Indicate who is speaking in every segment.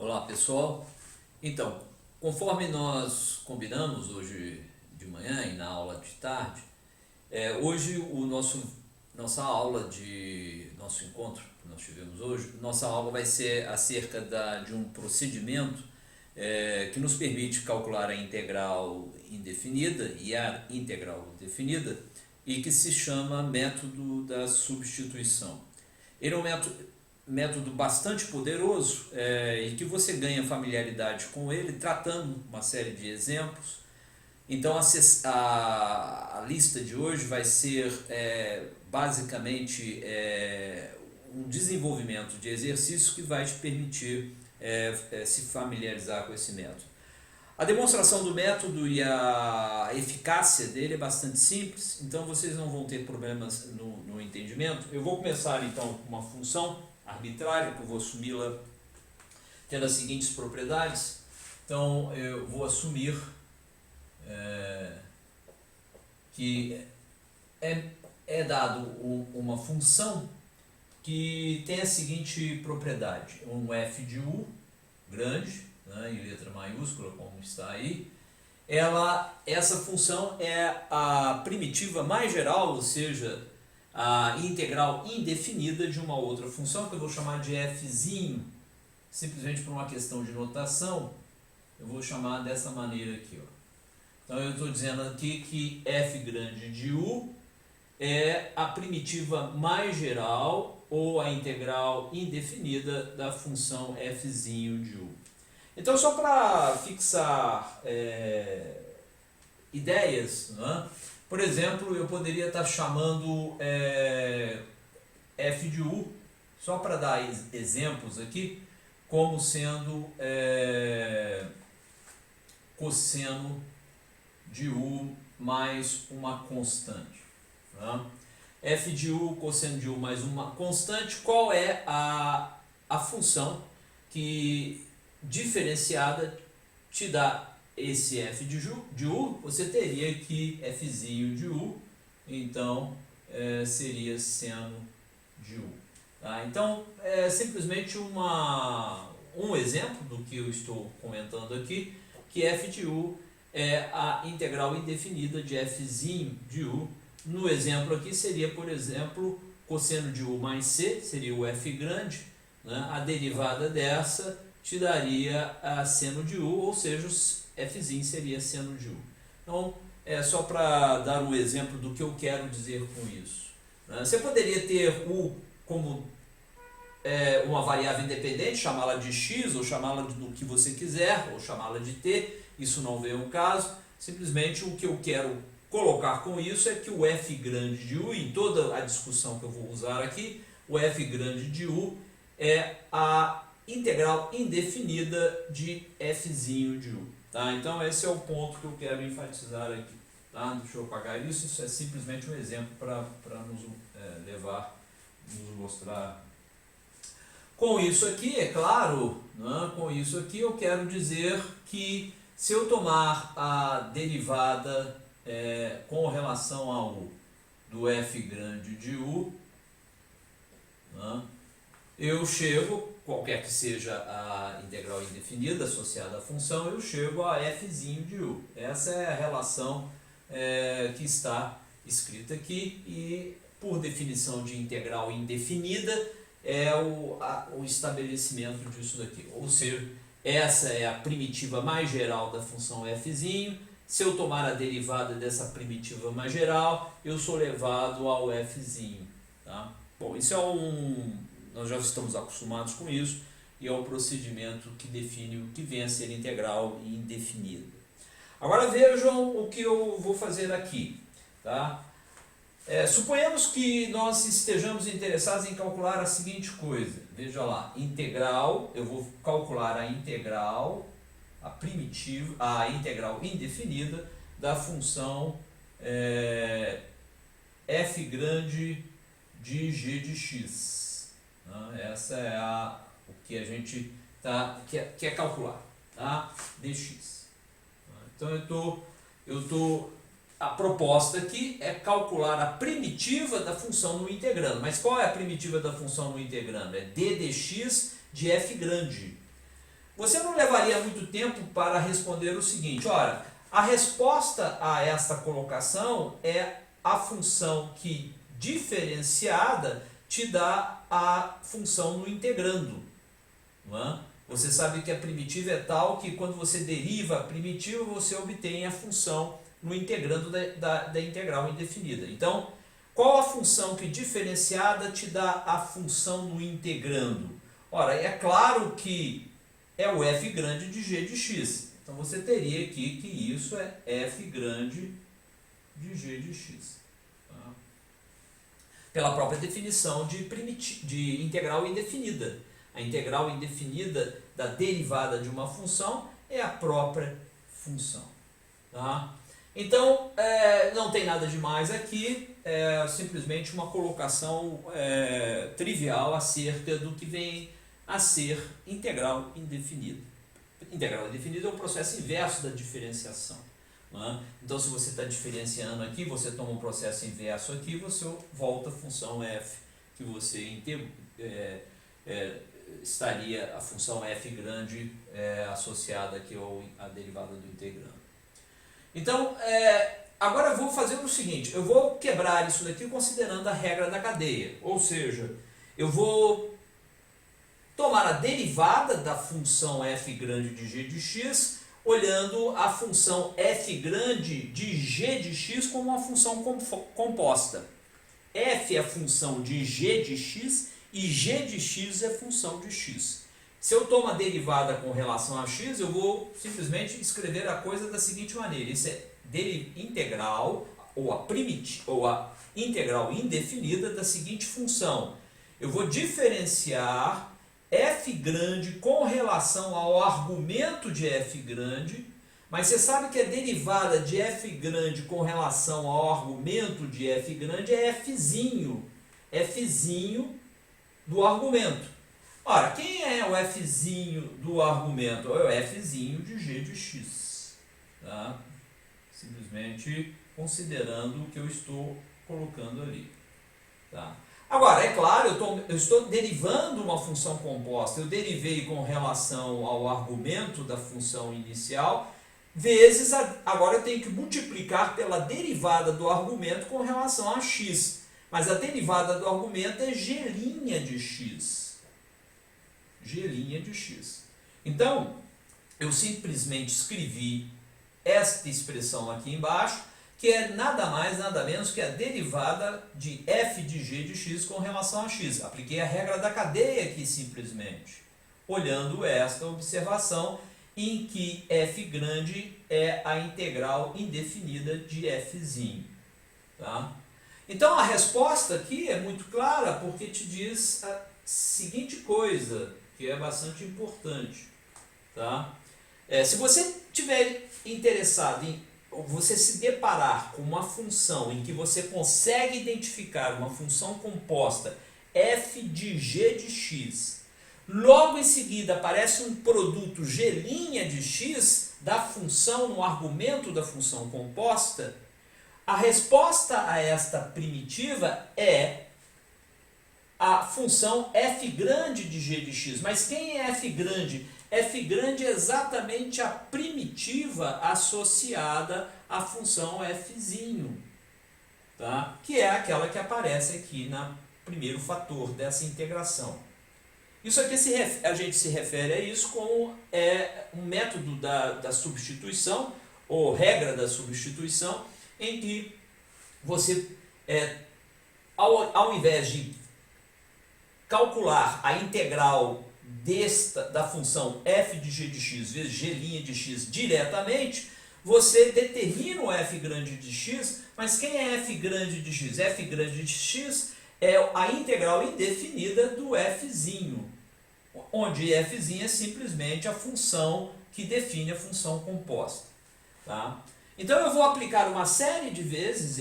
Speaker 1: Olá pessoal, então, conforme nós combinamos hoje de manhã e na aula de tarde, hoje nossa aula nosso encontro que nós tivemos hoje, nossa aula vai ser acerca de um procedimento que nos permite calcular a integral indefinida e a integral definida e que se chama método da substituição. Ele é um método bastante poderoso e que você ganha familiaridade com ele tratando uma série de exemplos. Então a lista de hoje vai ser basicamente um desenvolvimento de exercícios que vai te permitir se familiarizar com esse método. A demonstração do método e a eficácia dele é bastante simples, então vocês não vão ter problemas no entendimento. Eu vou começar então com uma função arbitrária, que eu vou assumi-la tendo as seguintes propriedades. Então eu vou assumir que é dado uma função que tem a seguinte propriedade: um f de u grande, né, em letra maiúscula, como está aí. Essa função é a primitiva mais geral, ou seja, a integral indefinida de uma outra função, que eu vou chamar de fzinho, simplesmente por uma questão de notação, eu vou chamar dessa maneira aqui. Ó. Então eu estou dizendo aqui que f grande de u é a primitiva mais geral, ou a integral indefinida da função fzinho de u. Então, só para fixar ideias, né? Por exemplo, eu poderia estar chamando f de u, só para dar exemplos aqui, como sendo cosseno de u mais uma constante. Né? F de u, cosseno de u mais uma constante, qual é a função que diferenciada te dá esse f de u, você teria que fzinho de u, então seria seno de u. Tá? Então, é simplesmente um exemplo do que eu estou comentando aqui, que f de u é a integral indefinida de fzinho de u. No exemplo aqui seria, por exemplo, cosseno de u mais c, seria o f grande, né? A derivada dessa te daria a seno de u, ou seja, fzinho seria seno de u. Então, é só para dar um exemplo do que eu quero dizer com isso. Você poderia ter u como uma variável independente, chamá-la de x, ou chamá-la do que você quiser, ou chamá-la de t, isso não vem ao caso. Simplesmente o que eu quero colocar com isso é que o f grande de u, em toda a discussão que eu vou usar aqui, o f grande de u é a integral indefinida de fzinho de u. Tá? Então esse é o ponto que eu quero enfatizar aqui. Tá? Deixa eu apagar isso, isso é simplesmente um exemplo para nos mostrar. Com isso aqui, é claro, né? Com isso aqui eu quero dizer que se eu tomar a derivada com relação ao do f grande de u, né? Eu chego, qualquer que seja a integral indefinida associada à função, eu chego a fzinho de u. Essa é a relação que está escrita aqui e, por definição de integral indefinida, é o estabelecimento disso daqui. Ou seja, essa é a primitiva mais geral da função fzinho. Se eu tomar a derivada dessa primitiva mais geral, eu sou levado ao fzinho. Tá? Bom, isso nós já estamos acostumados com isso, e é um procedimento que define o que vem a ser integral indefinida. Agora vejam o que eu vou fazer aqui. Tá? Suponhamos que nós estejamos interessados em calcular a seguinte coisa. Veja lá, integral, eu vou calcular a integral, a integral indefinida da função f grande de g de x. Essa é o que a gente quer calcular, tá? Dx. Então a proposta aqui é calcular a primitiva da função no integrando. Mas qual é a primitiva da função no integrando? É d dx de f grande. você não levaria muito tempo para responder o seguinte: ora, a resposta a esta colocação é a função que, diferenciada, te dá a função no integrando. Não é? Você sabe que a primitiva é tal que quando você deriva a primitiva, você obtém a função no integrando da integral indefinida. Então, qual a função que, diferenciada, te dá a função no integrando? Ora, é claro que é o f grande de g de x. Então você teria aqui que isso é f grande de g de x. Tá? Pela própria definição de integral indefinida. A integral indefinida da derivada de uma função é a própria função. Tá? Então, não tem nada demais aqui, é simplesmente uma colocação trivial acerca do que vem a ser integral indefinida. Integral indefinida é o processo inverso da diferenciação. Né? Então, se você está diferenciando aqui, você toma um processo inverso aqui, você volta a função f, que você estaria a função f grande associada aqui à derivada do integrando. Então, agora eu vou fazer o seguinte, eu vou quebrar isso daqui considerando a regra da cadeia, ou seja, eu vou tomar a derivada da função f grande de g de x, olhando a função f grande de g de x como uma função composta. F é a função de g de x e g de x é função de x. Se eu tomo a derivada com relação a x, eu vou simplesmente escrever a coisa da seguinte maneira. Isso é integral, ou a integral indefinida da seguinte função. Eu vou diferenciar f grande com relação ao argumento de f grande, mas você sabe que a derivada de f grande com relação ao argumento de f grande é fzinho do argumento. Ora, quem é o fzinho do argumento? É o fzinho de g de x. Tá? Simplesmente considerando o que eu estou colocando ali. Tá? Agora, é claro, eu estou derivando uma função composta. Eu derivei com relação ao argumento da função inicial, vezes, agora eu tenho que multiplicar pela derivada do argumento com relação a x. Mas a derivada do argumento é g' de x. G' de x. Então, eu simplesmente escrevi esta expressão aqui embaixo, que é nada mais, nada menos que a derivada de f de g de x com relação a x. Apliquei a regra da cadeia aqui simplesmente, olhando esta observação em que f grande é a integral indefinida de fzinho. Tá? Então, a resposta aqui é muito clara, porque te diz a seguinte coisa, que é bastante importante. Tá? Se você estiver interessado em você se deparar com uma função em que você consegue identificar uma função composta f de g de x, logo em seguida aparece um produto g' de x da função no argumento da função composta, a resposta a esta primitiva é a função f grande de g de x. Mas quem é f grande? F grande é exatamente a primitiva associada à função fzinho, tá? Que é aquela que aparece aqui no primeiro fator dessa integração. Isso aqui a gente se refere a isso como um método da substituição, ou regra da substituição, em que você, ao invés de calcular a integral da função f de g de x vezes g' de x diretamente, você determina o f grande de x, mas quem é f grande de x? F grande de x é a integral indefinida do fzinho, onde fzinho é simplesmente a função que define a função composta. Tá? Então eu vou aplicar uma série de vezes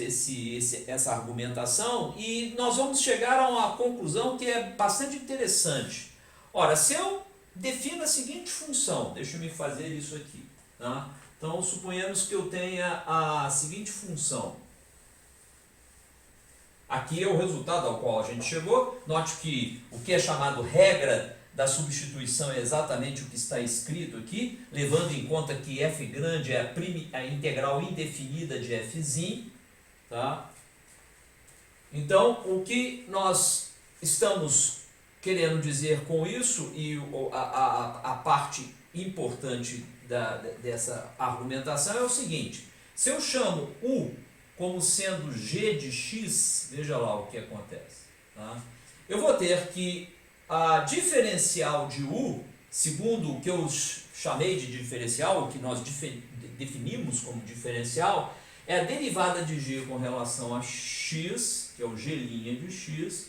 Speaker 1: essa argumentação e nós vamos chegar a uma conclusão que é bastante interessante. Ora, se eu defino a seguinte função, deixa eu me fazer isso aqui. Tá? Então suponhamos que eu tenha a seguinte função. Aqui é o resultado ao qual a gente chegou. Note que o que é chamado regra da substituição é exatamente o que está escrito aqui, levando em conta que f grande é a integral indefinida de fzinho, tá? Então, o que nós estamos querendo dizer com isso, e a parte importante dessa argumentação é o seguinte: se eu chamo u como sendo g de x, veja lá o que acontece, tá? Eu vou ter que a diferencial de u, segundo o que eu chamei de diferencial, o que nós definimos como diferencial, é a derivada de g com relação a x, que é o g' de x,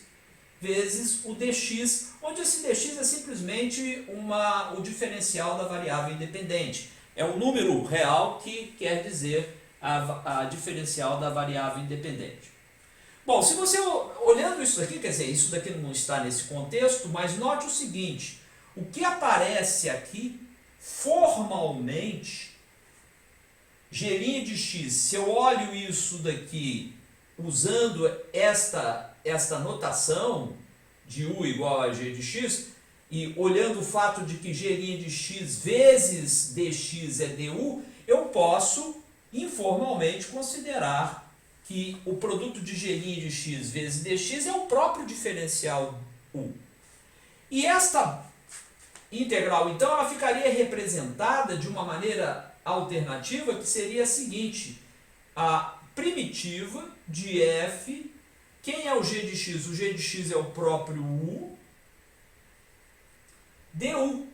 Speaker 1: vezes o dx, onde esse dx é simplesmente o diferencial da variável independente. É o número real que quer dizer a diferencial da variável independente. Bom, se você olhando isso daqui, quer dizer, isso daqui não está nesse contexto, mas note o seguinte: o que aparece aqui formalmente, g' de x, se eu olho isso daqui usando esta notação de u igual a g de x, e olhando o fato de que g' de x vezes dx é du, eu posso informalmente considerar que o produto de g' de x vezes dx é o próprio diferencial u. E esta integral, então, ela ficaria representada de uma maneira alternativa, que seria a seguinte: a primitiva de f, quem é o g de x? O g de x é o próprio u, du.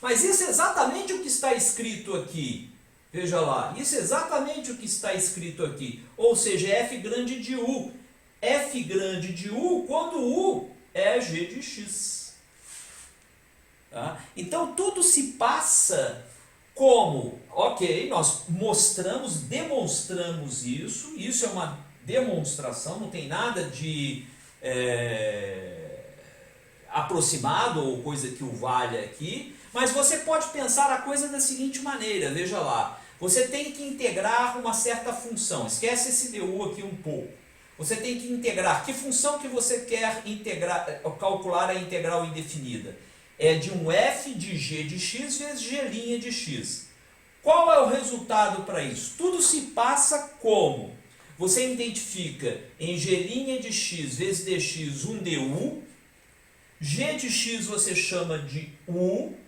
Speaker 1: Mas isso é exatamente o que está escrito aqui. Veja lá, isso é exatamente o que está escrito aqui. Ou seja, f grande de u. F grande de u quando u é g de x. Tá? Então, tudo se passa como, ok, nós demonstramos isso. Isso é uma demonstração, não tem nada de aproximado ou coisa que o valha aqui. Mas você pode pensar a coisa da seguinte maneira, veja lá, você tem que integrar uma certa função, esquece esse du aqui um pouco, você tem que integrar, que função que você quer calcular a integral indefinida? É de um f de g de x vezes g' de x. Qual é o resultado para isso? Tudo se passa como? Você identifica em g' de x vezes dx um du, g de x você chama de u,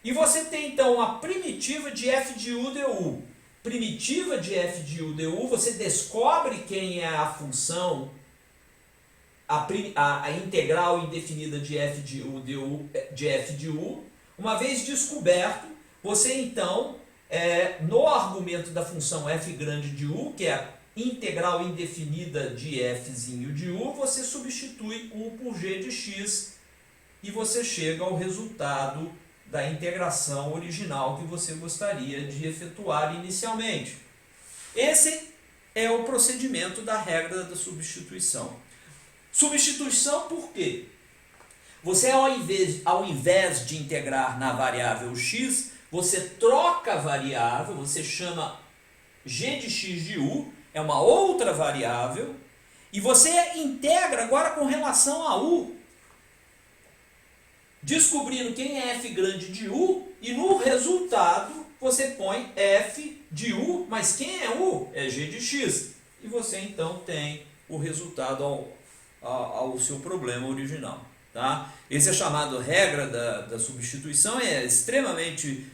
Speaker 1: e você tem então a primitiva de f de u du. Primitiva de f de u du, você descobre quem é a função, a integral indefinida de f de u du, de f de u. Uma vez descoberto, você então, no argumento da função f grande de u, que é a integral indefinida de fzinho de u, você substitui u por g de x e você chega ao resultado da integração original que você gostaria de efetuar inicialmente. Esse é o procedimento da regra da substituição. Substituição por quê? Você, ao invés de integrar na variável x, você troca a variável, você chama g de x de u, é uma outra variável, e você integra agora com relação a u, descobrindo quem é f grande de u, e no resultado você põe f de u, mas quem é u? É g de x. E você então tem o resultado ao seu problema original. Tá? Esse é chamado regra da substituição, é extremamente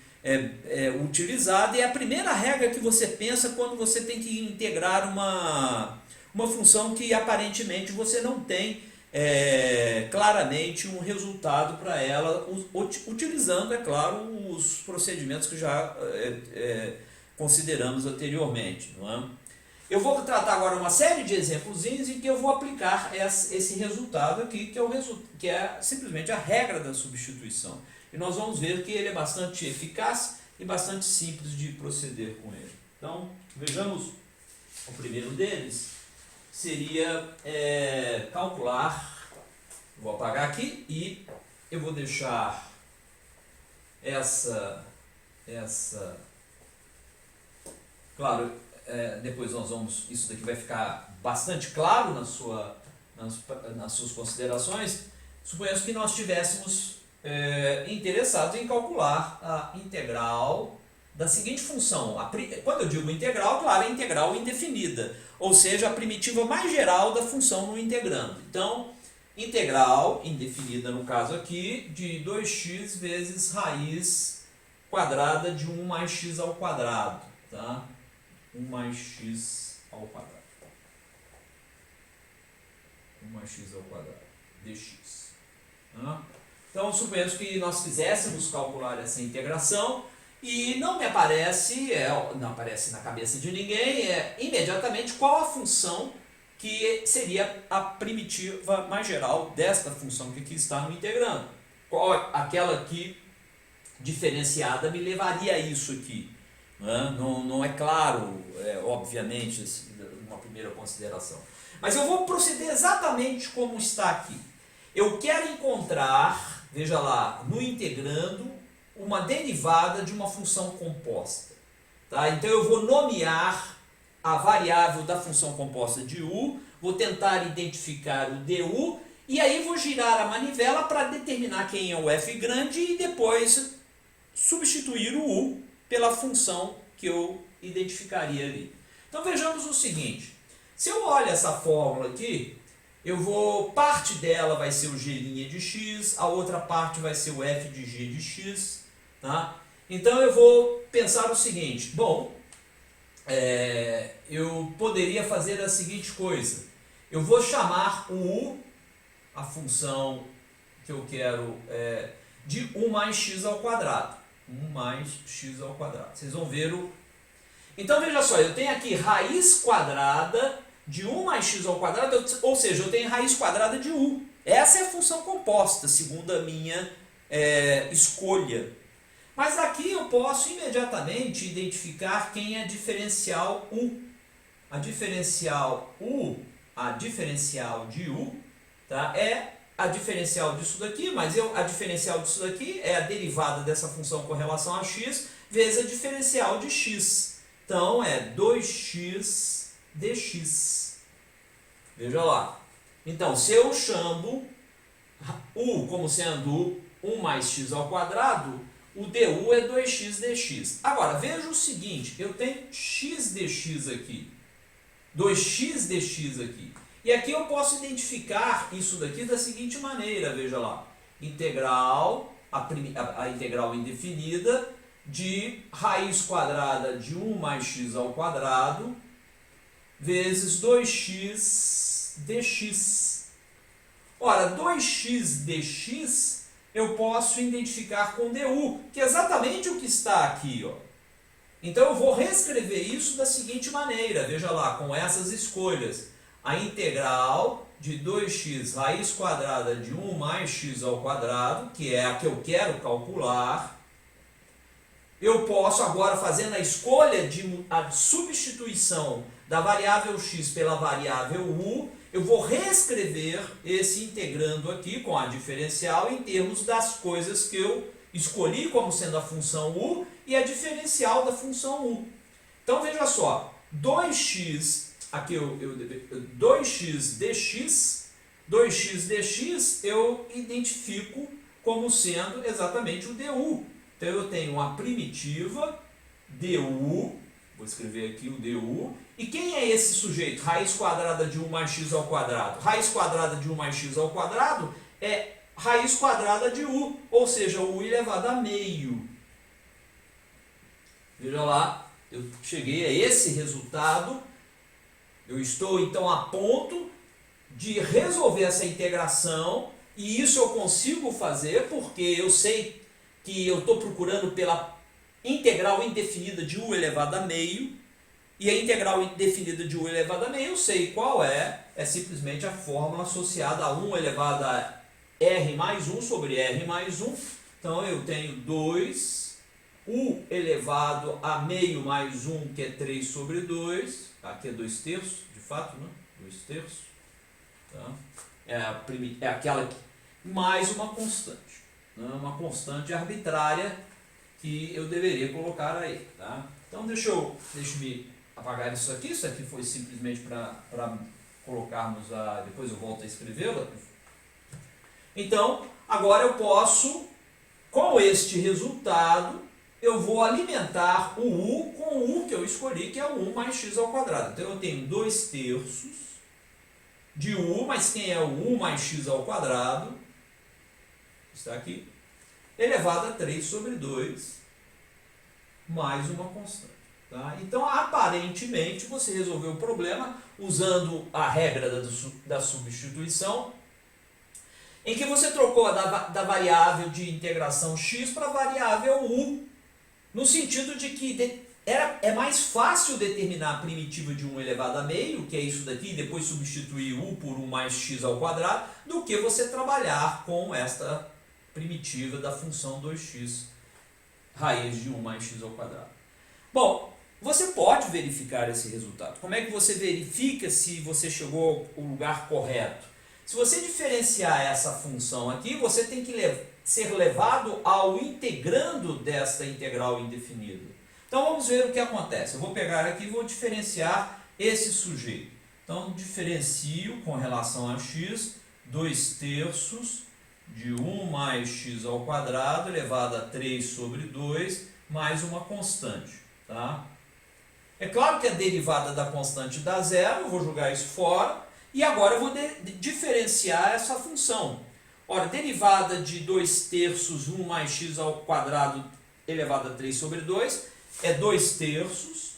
Speaker 1: utilizada, e é a primeira regra que você pensa quando você tem que integrar uma função que aparentemente você não tem claramente um resultado para ela, utilizando, é claro, os procedimentos que já consideramos anteriormente. Não é? Eu vou tratar agora uma série de exemplos em que eu vou aplicar esse resultado aqui, que é simplesmente a regra da substituição. E nós vamos ver que ele é bastante eficaz e bastante simples de proceder com ele. Então, vejamos o primeiro deles. Seria calcular, vou apagar aqui e eu vou deixar claro, depois nós vamos, isso daqui vai ficar bastante claro nas suas considerações. Suponhamos que nós estivéssemos interessados em calcular a integral da seguinte função. Quando eu digo integral, claro, é integral indefinida, ou seja, a primitiva mais geral da função no integrando. Então, integral indefinida, no caso aqui, de 2x vezes raiz quadrada de 1 mais x ao quadrado. Tá? 1 mais x ao quadrado. 1 mais x ao quadrado dx. Tá? Então, suponhamos que nós quiséssemos calcular essa integração e não me aparece, não aparece na cabeça de ninguém, imediatamente qual a função que seria a primitiva mais geral desta função que aqui está no integrando. Qual aquela que diferenciada me levaria a isso aqui. Não é claro, obviamente, uma primeira consideração. Mas eu vou proceder exatamente como está aqui. Eu quero encontrar, veja lá, no integrando, uma derivada de uma função composta. Tá? Então eu vou nomear a variável da função composta de u, vou tentar identificar o du, e aí vou girar a manivela para determinar quem é o f grande e depois substituir o u pela função que eu identificaria ali. Então vejamos o seguinte, se eu olho essa fórmula aqui, parte dela vai ser o g' de x, a outra parte vai ser o f de g de x. Tá? Então eu vou pensar o seguinte, bom, eu poderia fazer a seguinte coisa, eu vou chamar o u, a função que eu quero, de 1 mais x ao quadrado. 1 mais x ao quadrado. Vocês vão ver o... Então veja só, eu tenho aqui raiz quadrada de 1 mais x ao quadrado, ou seja, eu tenho raiz quadrada de u. Essa é a função composta, segundo a minha escolha. Mas aqui eu posso imediatamente identificar quem é a diferencial u. A diferencial u, a diferencial de u, tá? É a diferencial disso daqui, mas a diferencial disso daqui é a derivada dessa função com relação a x, vezes a diferencial de x. Então é 2x dx. Veja lá. Então, se eu chamo u como sendo 1 mais x ao quadrado, o du é 2x dx. Agora, veja o seguinte, eu tenho x dx aqui, 2x dx aqui. E aqui eu posso identificar isso daqui da seguinte maneira, veja lá. Integral, a integral indefinida de raiz quadrada de 1 mais x ao quadrado vezes 2x dx. Ora, 2x dx eu posso identificar com du, que é exatamente o que está aqui. Ó. Então eu vou reescrever isso da seguinte maneira, veja lá, com essas escolhas. A integral de 2x raiz quadrada de 1 mais x ao quadrado, que é a que eu quero calcular, eu posso agora, fazendo a escolha de a substituição da variável x pela variável u, eu vou reescrever esse integrando aqui com a diferencial em termos das coisas que eu escolhi como sendo a função u e a diferencial da função u. Então veja só, 2x, aqui 2x dx eu identifico como sendo exatamente o du. Então eu tenho uma primitiva du, vou escrever aqui o du, e quem é esse sujeito? Raiz quadrada de 1 mais x ao quadrado. Raiz quadrada de 1 mais x ao quadrado é raiz quadrada de u, ou seja, u elevado a meio. Veja lá, eu cheguei a esse resultado. Eu estou então a ponto de resolver essa integração, e isso eu consigo fazer porque eu sei que eu estou procurando pela integral indefinida de u elevado a meio, e a integral indefinida de u elevado a meio eu sei qual é simplesmente a fórmula associada a 1 elevado a r mais 1 sobre r mais 1. Então eu tenho 2 u elevado a meio mais 1, que é 3 sobre 2, aqui é 2 terços, de fato, né? 2 terços, tá? É aquela aqui, mais uma constante, né? Uma constante arbitrária que eu deveria colocar aí, tá? Então deixa-me apagar isso aqui foi simplesmente para colocarmos depois eu volto a escrevê-la. Então, agora eu posso, com este resultado, eu vou alimentar o u com o u que eu escolhi, que é o u mais x ao quadrado. Então eu tenho 2/3 de u, mas quem é o u mais x ao quadrado? Está aqui. Elevado a 3/2 mais uma constante. Tá? Então, aparentemente, você resolveu o problema usando a regra da substituição, em que você trocou da variável de integração x para a variável u, no sentido de que é mais fácil determinar a primitiva de 1 elevado a meio, que é isso daqui, e depois substituir u por 1 mais x ao quadrado, do que você trabalhar com esta primitiva da função 2x raiz de 1 mais x ao quadrado. Bom, você pode verificar esse resultado. Como é que você verifica se você chegou ao lugar correto? Se você diferenciar essa função aqui, você tem que ser levado ao integrando desta integral indefinida. Então vamos ver o que acontece. Eu vou pegar aqui e vou diferenciar esse sujeito. Então diferencio com relação a x 2/3 de 1 mais x ao quadrado elevado a 3/2 mais uma constante. Tá? É claro que a derivada da constante dá zero, eu vou jogar isso fora, e agora eu vou diferenciar essa função. Ora, derivada de 2/3 1 mais x ao quadrado elevado a 3/2 é 2/3,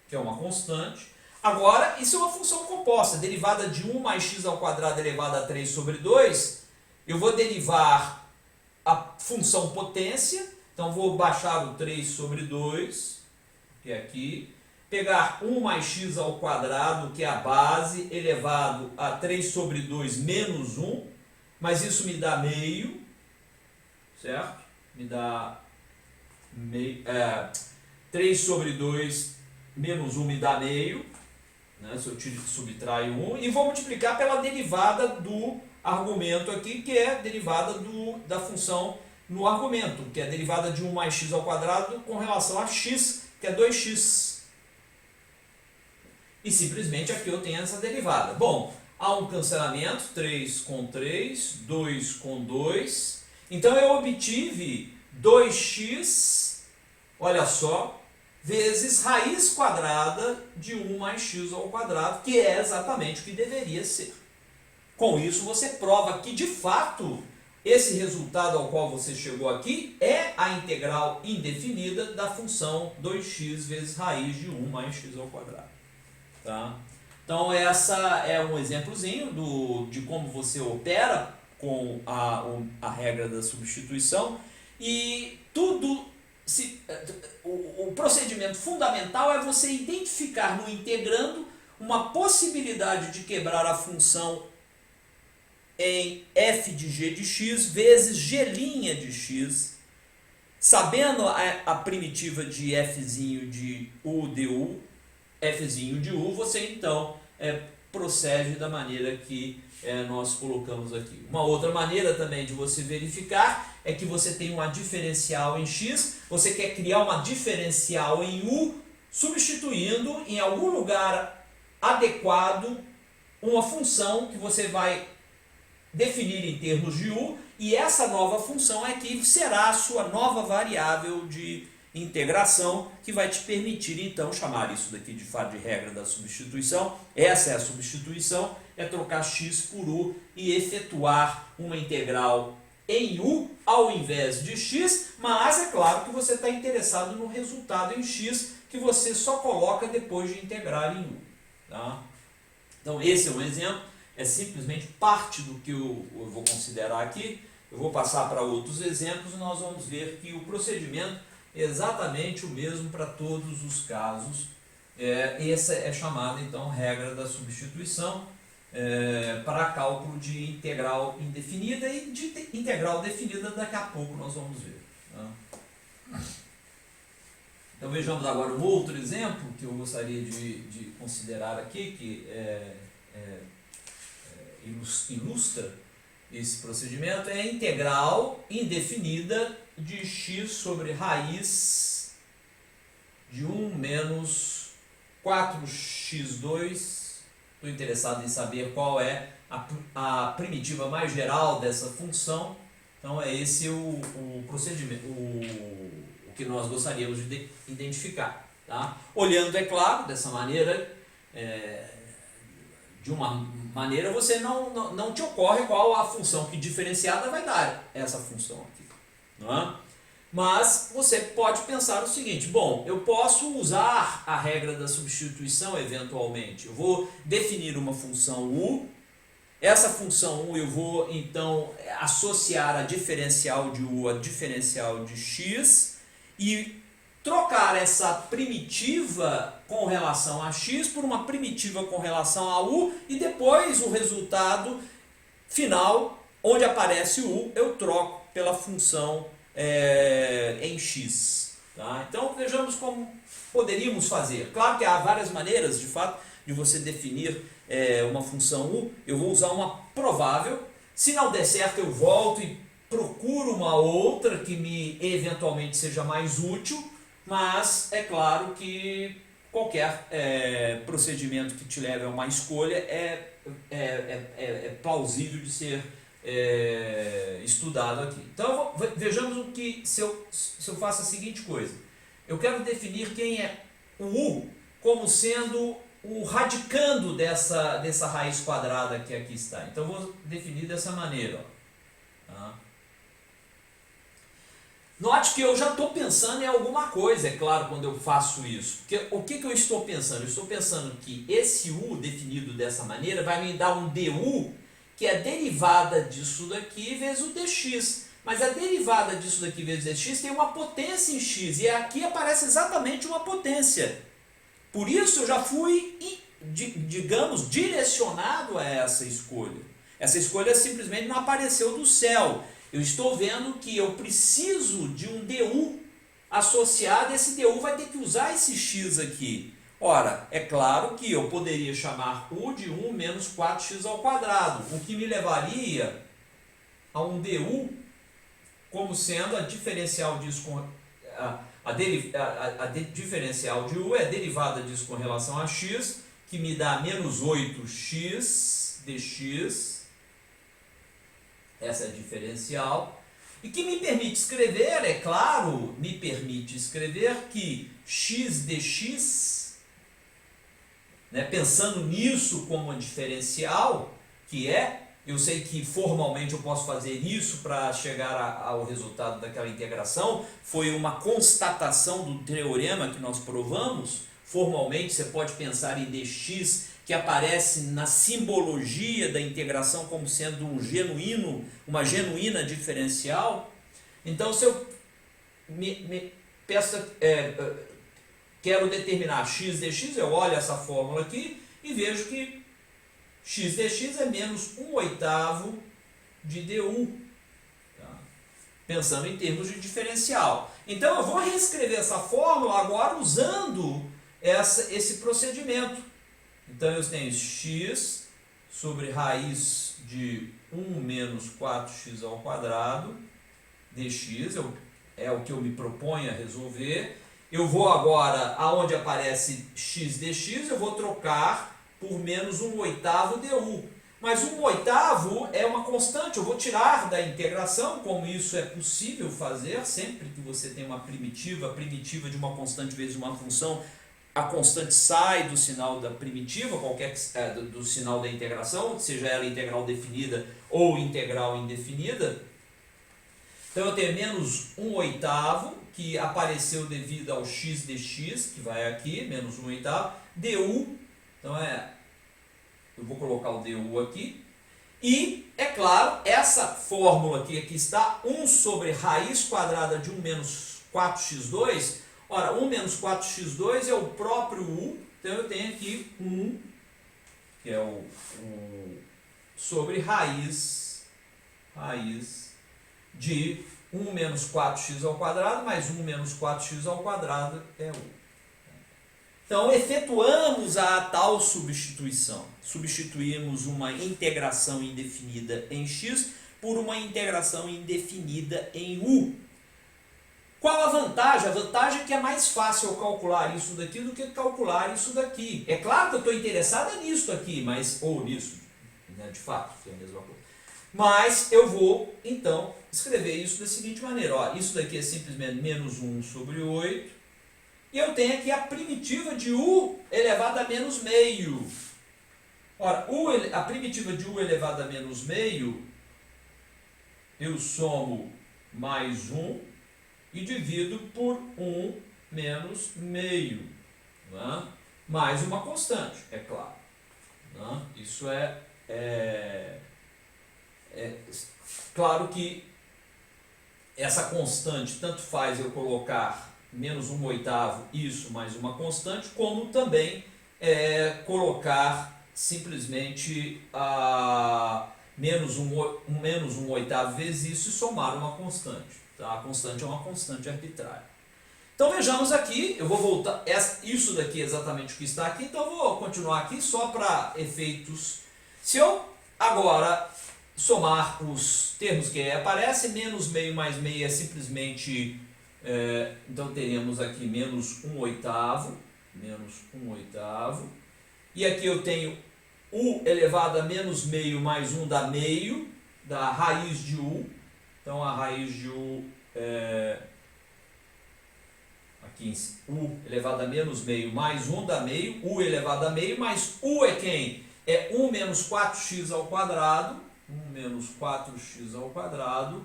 Speaker 1: que é uma constante. Agora, isso é uma função composta. Derivada de 1 mais x ao quadrado elevado a 3/2, eu vou derivar a função potência. Então, vou baixar o 3/2, que é aqui. Pegar 1 mais x ao quadrado, que é a base, elevado a 3/2 menos 1. Mas isso me dá meio, certo? Me dá 3/2 menos 1 me dá meio. Né, se eu subtraio 1, e vou multiplicar pela derivada do argumento aqui, que é a derivada da função no argumento, que é a derivada de 1 mais x ao quadrado com relação a x, que é 2x. E simplesmente aqui eu tenho essa derivada. Bom, há um cancelamento, 3 com 3, 2 com 2. Então eu obtive 2x, olha só, vezes raiz quadrada de 1 mais x ao quadrado, que é exatamente o que deveria ser. Com isso, você prova que, de fato, esse resultado ao qual você chegou aqui é a integral indefinida da função 2x vezes raiz de 1 mais x ao quadrado. Tá? Então, essa é um exemplozinho de como você opera com a regra da substituição. E o procedimento fundamental é você identificar no integrando uma possibilidade de quebrar a função em f de g de x vezes g' de x, sabendo a primitiva de fzinho de u du, fzinho de u, você então procede da maneira que nós colocamos aqui. Uma outra maneira também de você verificar é que você tem uma diferencial em x, você quer criar uma diferencial em u, substituindo em algum lugar adequado uma função que você vai definir em termos de u, e essa nova função é que será a sua nova variável de integração, que vai te permitir então chamar isso daqui de fato de regra da substituição. Essa é a substituição, é trocar x por u e efetuar uma integral em u ao invés de x, mas é claro que você está interessado no resultado em x, que você só coloca depois de integrar em u. Tá? Então esse é um exemplo, é simplesmente parte do que eu vou considerar aqui. Eu vou passar para outros exemplos e nós vamos ver que o procedimento é exatamente o mesmo para todos os casos. Essa é chamada então regra da substituição para cálculo de integral indefinida, e de integral definida daqui a pouco nós vamos ver. Tá? Então vejamos agora um outro exemplo que eu gostaria de considerar aqui, que ilustra esse procedimento. É a integral indefinida de x sobre raiz de 1 menos 4x2. Estou interessado em saber qual é a primitiva mais geral dessa função. Então é esse o procedimento, o que nós gostaríamos de identificar. Tá? Olhando, é claro, dessa maneira, de uma maneira você não te ocorre qual a função que diferenciada vai dar essa função aqui. Não é? Mas você pode pensar o seguinte: bom, eu posso usar a regra da substituição eventualmente. Eu vou definir uma função u. Essa função u eu vou então associar a diferencial de u a diferencial de x e trocar essa primitiva com relação a x por uma primitiva com relação a u, e depois o resultado final, onde aparece o u, eu troco pela função em x. Tá? Então vejamos como poderíamos fazer. Claro que há várias maneiras, de fato, de você definir uma função u. Eu vou usar uma provável. Se não der certo, eu volto e procuro uma outra que me eventualmente seja mais útil, mas é claro que qualquer procedimento que te leve a uma escolha é plausível de ser estudado aqui. Então vejamos o que se eu faço a seguinte coisa. Eu quero definir quem é o u como sendo o radicando dessa raiz quadrada que aqui está. Então eu vou definir dessa maneira. Ó. Tá? Note que eu já estou pensando em alguma coisa, é claro, quando eu faço isso. Porque, o que eu estou pensando? Eu estou pensando que esse u definido dessa maneira vai me dar um du, que é a derivada disso daqui vezes o dx. Mas a derivada disso daqui vezes o dx tem uma potência em x, e aqui aparece exatamente uma potência. Por isso eu já fui, digamos, direcionado a essa escolha. Essa escolha simplesmente não apareceu do céu. Eu estou vendo que eu preciso de um du associado, e esse du vai ter que usar esse x aqui. Ora, é claro que eu poderia chamar u de 1 menos 4x ao quadrado, o que me levaria a um du como sendo a diferencial disso com a diferencial de u é a derivada disso com relação a x, que me dá menos 8x dx. Essa é a diferencial. E que me permite escrever, é claro, me permite escrever que x dx, né, pensando nisso como uma diferencial, que eu sei que formalmente eu posso fazer isso para chegar ao resultado daquela integração, foi uma constatação do teorema que nós provamos. Formalmente você pode pensar em dx, que aparece na simbologia da integração como sendo uma genuína diferencial. Então, se eu quero determinar x dx, eu olho essa fórmula aqui e vejo que x dx é menos 1/8 de du, tá? Pensando em termos de diferencial. Então eu vou reescrever essa fórmula agora usando esse procedimento. Então eu tenho x sobre raiz de 1 menos 4x ao quadrado dx, é o que eu me proponho a resolver. Eu vou agora, aonde aparece x dx, eu vou trocar por menos 1/8 du. Mas 1/8 é uma constante, eu vou tirar da integração, como isso é possível fazer, sempre que você tem uma primitiva, a primitiva de uma constante vezes uma função, a constante sai do sinal da primitiva, do sinal da integração, seja ela integral definida ou integral indefinida. Então eu tenho menos 1/8, que apareceu devido ao x dx, que vai aqui, menos 1/8, du. Então eu vou colocar o du aqui. E, é claro, essa fórmula aqui está 1 sobre raiz quadrada de 1 menos 4x2. Ora, 1 menos 4x2 é o próprio u. Então eu tenho aqui 1, que é o sobre raiz de 1 menos 4x ao quadrado, mais 1 menos 4x ao quadrado é u. Então, efetuamos a tal substituição. Substituímos uma integração indefinida em x por uma integração indefinida em u. Qual a vantagem? A vantagem é que é mais fácil eu calcular isso daqui do que calcular isso daqui. É claro que eu estou interessado nisso aqui, ou nisso, né? né, de fato, que é a mesma coisa. Mas eu vou, então, escrever isso da seguinte maneira. Ó, isso daqui é simplesmente menos 1 sobre 8. E eu tenho aqui a primitiva de u elevado a menos meio. Ora, a primitiva de u elevado a menos meio, eu somo mais 1 e divido por 1 menos meio. Né? Mais uma constante, é claro. Né? Isso é claro que essa constante, tanto faz eu colocar menos 1/8 isso mais uma constante, como também colocar simplesmente menos 1/8 vezes isso e somar uma constante. Tá? A constante é uma constante arbitrária. Então vejamos aqui, eu vou voltar, isso daqui é exatamente o que está aqui, então eu vou continuar aqui só para efeitos. Se eu agora somar os termos que aparecem, menos meio mais meio é simplesmente, então teremos aqui menos 1/8, e aqui eu tenho u elevado a menos meio mais 1 da meio, da raiz de u, então a raiz de u aqui u elevado a menos meio mais 1 da meio, u elevado a meio, mais u é quem? É 1 menos 4x ao quadrado, 1 menos 4x ao quadrado,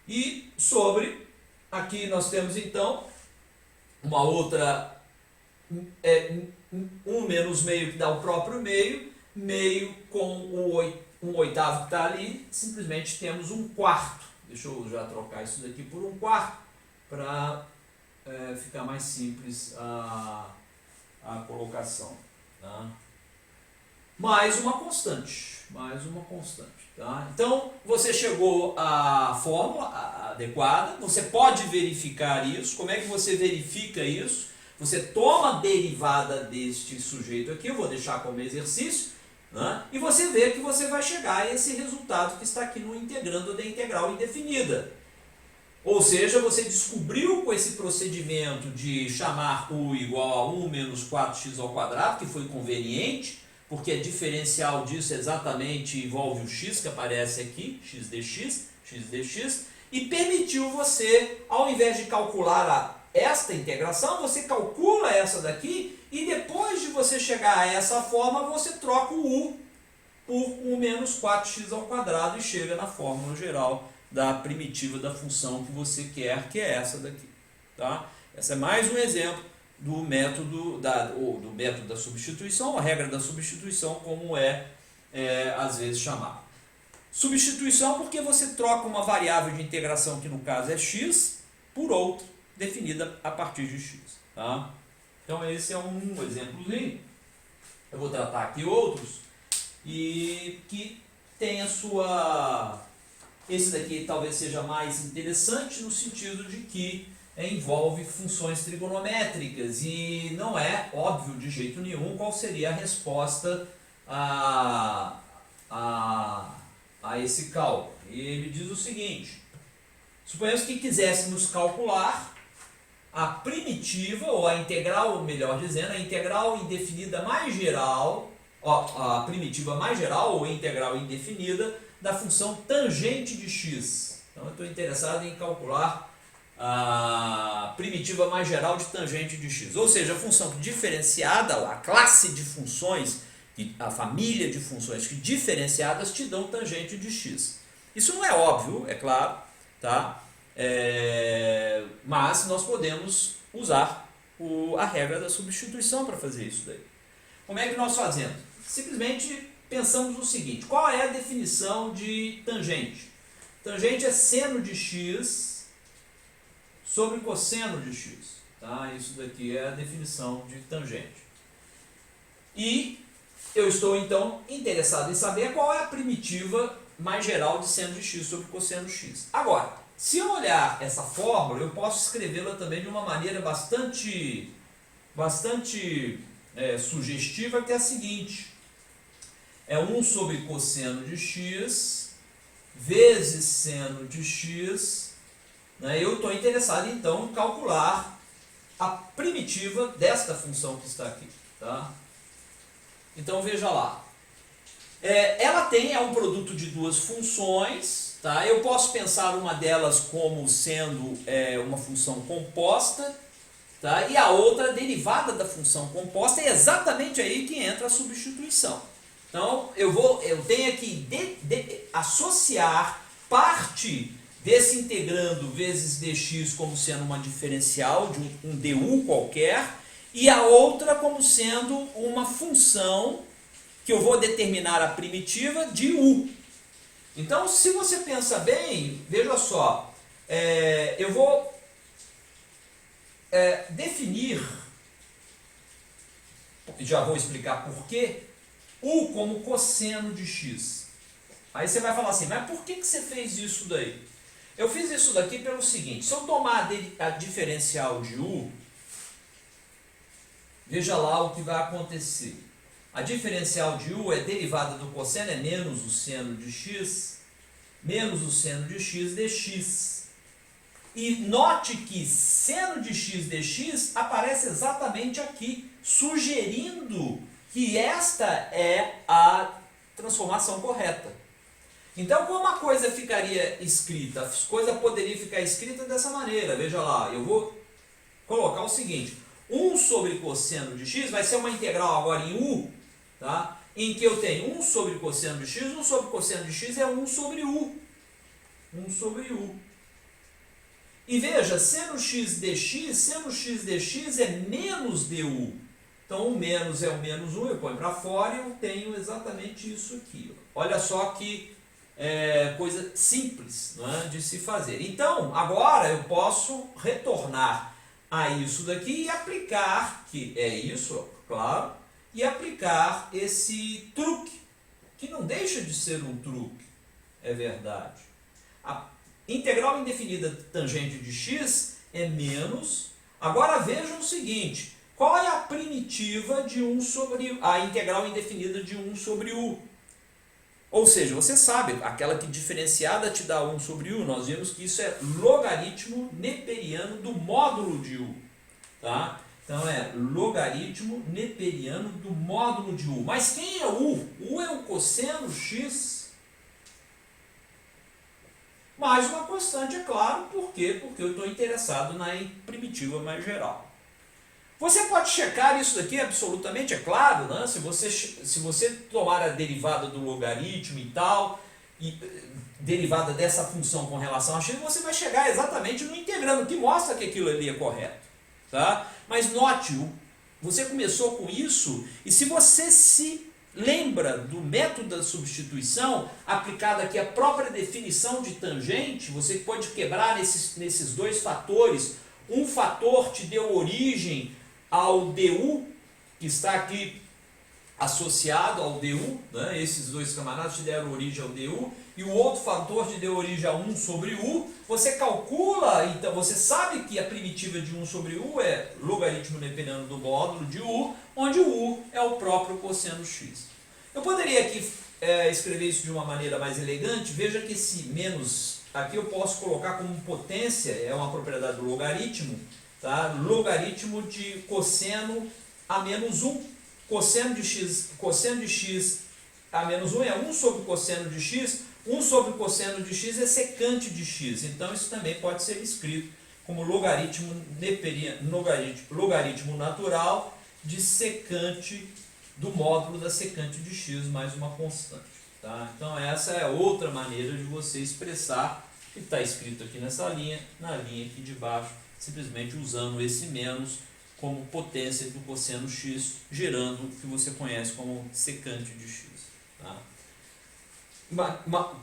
Speaker 1: e sobre, aqui nós temos então uma outra, 1 menos meio que dá o próprio meio, meio com o 1/8 que está ali, simplesmente temos 1/4. Deixa eu já trocar isso daqui por 1/4 para ficar mais simples a colocação. Tá? Mais uma constante. Tá? Então, você chegou à fórmula adequada, você pode verificar isso. Como é que você verifica isso? Você toma a derivada deste sujeito aqui, eu vou deixar como exercício, né? E você vê que você vai chegar a esse resultado que está aqui no integrando da integral indefinida. Ou seja, você descobriu com esse procedimento de chamar u igual a 1 menos 4x ao quadrado, que foi conveniente, porque a diferencial disso exatamente envolve o x que aparece aqui, x dx, e permitiu você, ao invés de calcular esta integração, você calcula essa daqui, e depois de você chegar a essa forma, você troca o u por 1 menos 4x ao quadrado e chega na fórmula geral da primitiva da função que você quer, que é essa daqui. Tá? Esse é mais um exemplo do método da substituição, a regra da substituição, como às vezes chamado. Substituição porque você troca uma variável de integração, que no caso é x, por outra, definida a partir de x. Tá? Então esse é um exemplozinho. Eu vou tratar aqui outros, e que tem a sua... Esse daqui talvez seja mais interessante no sentido de que envolve funções trigonométricas e não é óbvio de jeito nenhum qual seria a resposta a esse cálculo. E ele diz o seguinte: suponhamos que quiséssemos calcular a primitiva, ou a integral, melhor dizendo, a integral indefinida mais geral, a primitiva mais geral ou integral indefinida da função tangente de x. Então eu estou interessado em calcular a primitiva mais geral de tangente de x, ou seja, a função diferenciada, a classe de funções, a família de funções que diferenciadas te dão tangente de x. Isso não é óbvio, é claro, tá? Mas nós podemos usar a regra da substituição para fazer isso daí. Como é que nós fazemos? Simplesmente pensamos o seguinte: qual é a definição de tangente? Tangente é seno de x sobre cosseno de x. Tá? Isso daqui é a definição de tangente. E eu estou então interessado em saber qual é a primitiva mais geral de seno de x sobre cosseno x. Agora, se eu olhar essa fórmula, eu posso escrevê-la também de uma maneira bastante sugestiva, que é a seguinte: é 1 sobre cosseno de x vezes seno de x. Né? Eu estou interessado então em calcular a primitiva desta função que está aqui. Tá? Então veja lá. Ela é um produto de duas funções, tá? Eu posso pensar uma delas como sendo uma função composta, tá? E a outra derivada da função composta, é exatamente aí que entra a substituição. Então eu tenho que associar parte desse integrando vezes dx como sendo uma diferencial de um du qualquer, e a outra como sendo uma função que eu vou determinar a primitiva de u. Então, se você pensa bem, veja só, eu vou definir, já vou explicar por quê, u como cosseno de x. Aí você vai falar assim, mas por que você fez isso daí? Eu fiz isso daqui pelo seguinte, se eu tomar a diferencial de u, veja lá o que vai acontecer. A diferencial de u é derivada do cosseno, é menos o seno de x, menos o seno de x dx. E note que seno de x dx aparece exatamente aqui, sugerindo que esta é a transformação correta. Então, como a coisa ficaria escrita? A coisa poderia ficar escrita dessa maneira. Veja lá, eu vou colocar o seguinte. 1 sobre cosseno de x vai ser uma integral agora em u, tá? Em que eu tenho 1 sobre cosseno de x, 1 sobre cosseno de x é 1 sobre u. 1 sobre u. E veja, seno x dx é menos du. Então, o menos é o menos 1, eu ponho para fora e eu tenho exatamente isso aqui. Olha só que coisa simples, não é, de se fazer. Então, agora eu posso retornar a isso daqui e aplicar, que é isso, claro, e aplicar esse truque, que não deixa de ser um truque, é verdade. A integral indefinida tangente de x é menos. Agora vejam o seguinte, qual é a primitiva de 1 sobre a integral indefinida de 1 sobre u? Ou seja, você sabe, aquela que diferenciada te dá 1 sobre u, nós vimos que isso é logaritmo neperiano do módulo de u. Tá? Então é logaritmo neperiano do módulo de u. Mas quem é u? U é o cosseno x mais uma constante, é claro. Por quê? Porque eu estou interessado na primitiva mais geral. Você pode checar isso daqui absolutamente, é claro, né? Se você tomar a derivada do logaritmo e tal, e derivada dessa função com relação a x, você vai chegar exatamente no integrando, que mostra que aquilo ali é correto. Tá? Mas note, você começou com isso, e se você se lembra do método da substituição, aplicado aqui a própria definição de tangente, você pode quebrar nesses dois fatores. Um fator te deu origem ao du, que está aqui associado ao du, né? Esses dois camaradas te deram origem ao du, e o outro fator te deu origem a 1 sobre u, você calcula, então você sabe que a primitiva de 1 sobre u é logaritmo neperiano do módulo de u, onde o u é o próprio cosseno x. Eu poderia aqui escrever isso de uma maneira mais elegante, veja que esse menos aqui eu posso colocar como potência, é uma propriedade do logaritmo, tá? Logaritmo de cosseno a menos 1. Cosseno de x a menos 1 é 1 sobre cosseno de x. 1 sobre cosseno de x é secante de x. Então, isso também pode ser escrito como logaritmo neperiano, logaritmo natural de secante do módulo da secante de x mais uma constante. Tá? Então, essa é outra maneira de você expressar o que está escrito aqui nessa linha, na linha aqui de baixo, simplesmente usando esse menos como potência do cosseno x, gerando o que você conhece como secante de x. Tá?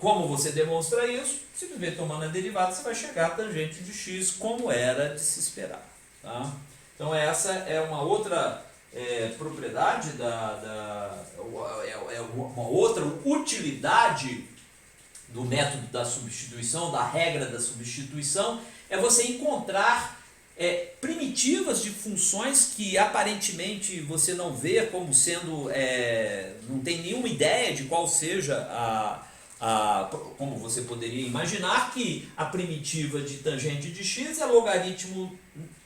Speaker 1: Como você demonstra isso? Simplesmente tomando a derivada, você vai chegar a tangente de x como era de se esperar. Tá? Então essa é uma outra propriedade, uma outra utilidade do método da substituição, da regra da substituição, é você encontrar primitivas de funções que aparentemente você não vê como sendo, não tem nenhuma ideia de qual seja como você poderia imaginar que a primitiva de tangente de x é logaritmo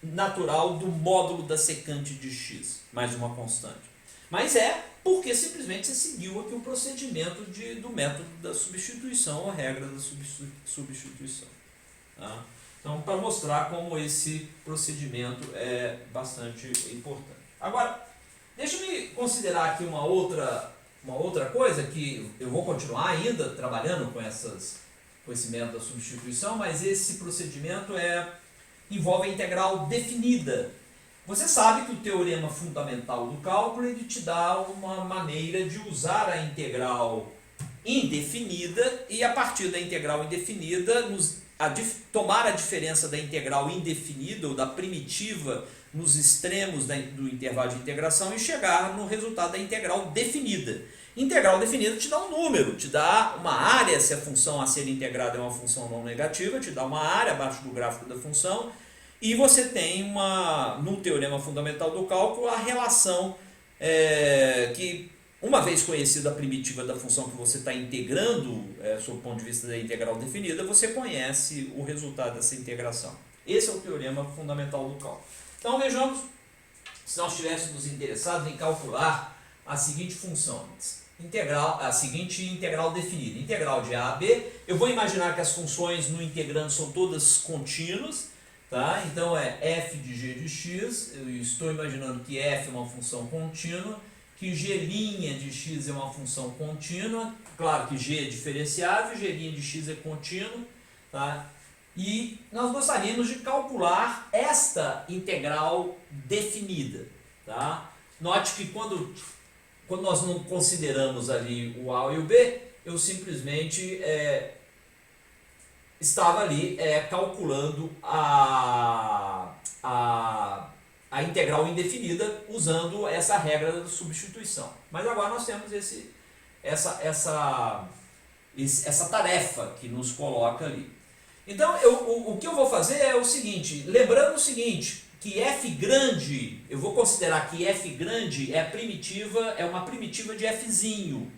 Speaker 1: natural do módulo da secante de x, mais uma constante. Mas é porque simplesmente você seguiu aqui o procedimento do método da substituição, a regra da substituição. Tá? Então, para mostrar como esse procedimento é bastante importante. Agora, deixa-me considerar aqui uma outra coisa, que eu vou continuar ainda trabalhando com esse método da substituição, mas esse procedimento envolve a integral definida. Você sabe que o teorema fundamental do cálculo ele te dá uma maneira de usar a integral indefinida e, a partir da integral indefinida, tomar a diferença da integral indefinida ou da primitiva nos extremos do intervalo de integração e chegar no resultado da integral definida. Integral definida te dá um número, te dá uma área se a função a ser integrada é uma função não negativa, te dá uma área abaixo do gráfico da função, e você tem no teorema fundamental do cálculo a relação que, uma vez conhecida a primitiva da função que você está integrando, sob o ponto de vista da integral definida, você conhece o resultado dessa integração. Esse é o teorema fundamental do cálculo. Então vejamos, se nós estivéssemos interessados em calcular a seguinte função, a seguinte integral definida, integral de A a B. Eu vou imaginar que as funções no integrando são todas contínuas, tá? Então é f de g de x, eu estou imaginando que f é uma função contínua, que g' de x é uma função contínua, claro que g é diferenciável, g' de x é contínuo, tá? E nós gostaríamos de calcular esta integral definida, tá? Note que quando nós não consideramos ali o A e o B, eu simplesmente estava ali calculando a integral indefinida usando essa regra da substituição. Mas agora nós temos essa tarefa que nos coloca ali. Então, o que eu vou fazer é o seguinte, lembrando o seguinte, que f grande, eu vou considerar que f grande é uma primitiva de fzinho.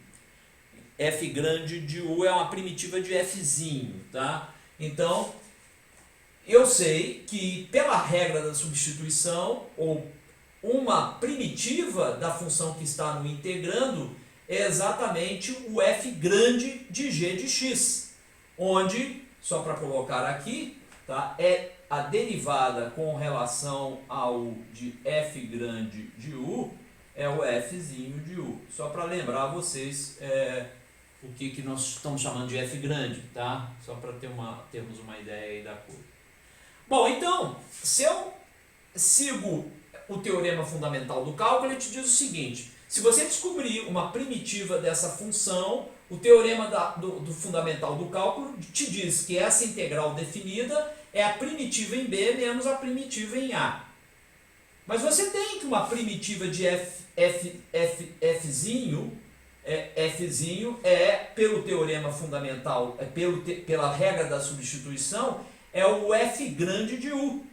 Speaker 1: F grande de u é uma primitiva de fzinho, tá? Então, eu sei que pela regra da substituição, ou uma primitiva da função que está no integrando, é exatamente o f grande de g de x, onde, só para colocar aqui, tá, é a derivada com relação ao de f grande de u, é o fzinho de u. Só para lembrar vocês o que nós estamos chamando de f grande, tá? Só para termos uma ideia aí da coisa. Bom, então, se eu sigo o teorema fundamental do cálculo, ele te diz o seguinte, se você descobrir uma primitiva dessa função, o teorema do fundamental do cálculo te diz que essa integral definida é a primitiva em B menos a primitiva em A. Mas você tem que uma primitiva de fzinho pelo teorema fundamental, pela regra da substituição, é o f grande de u.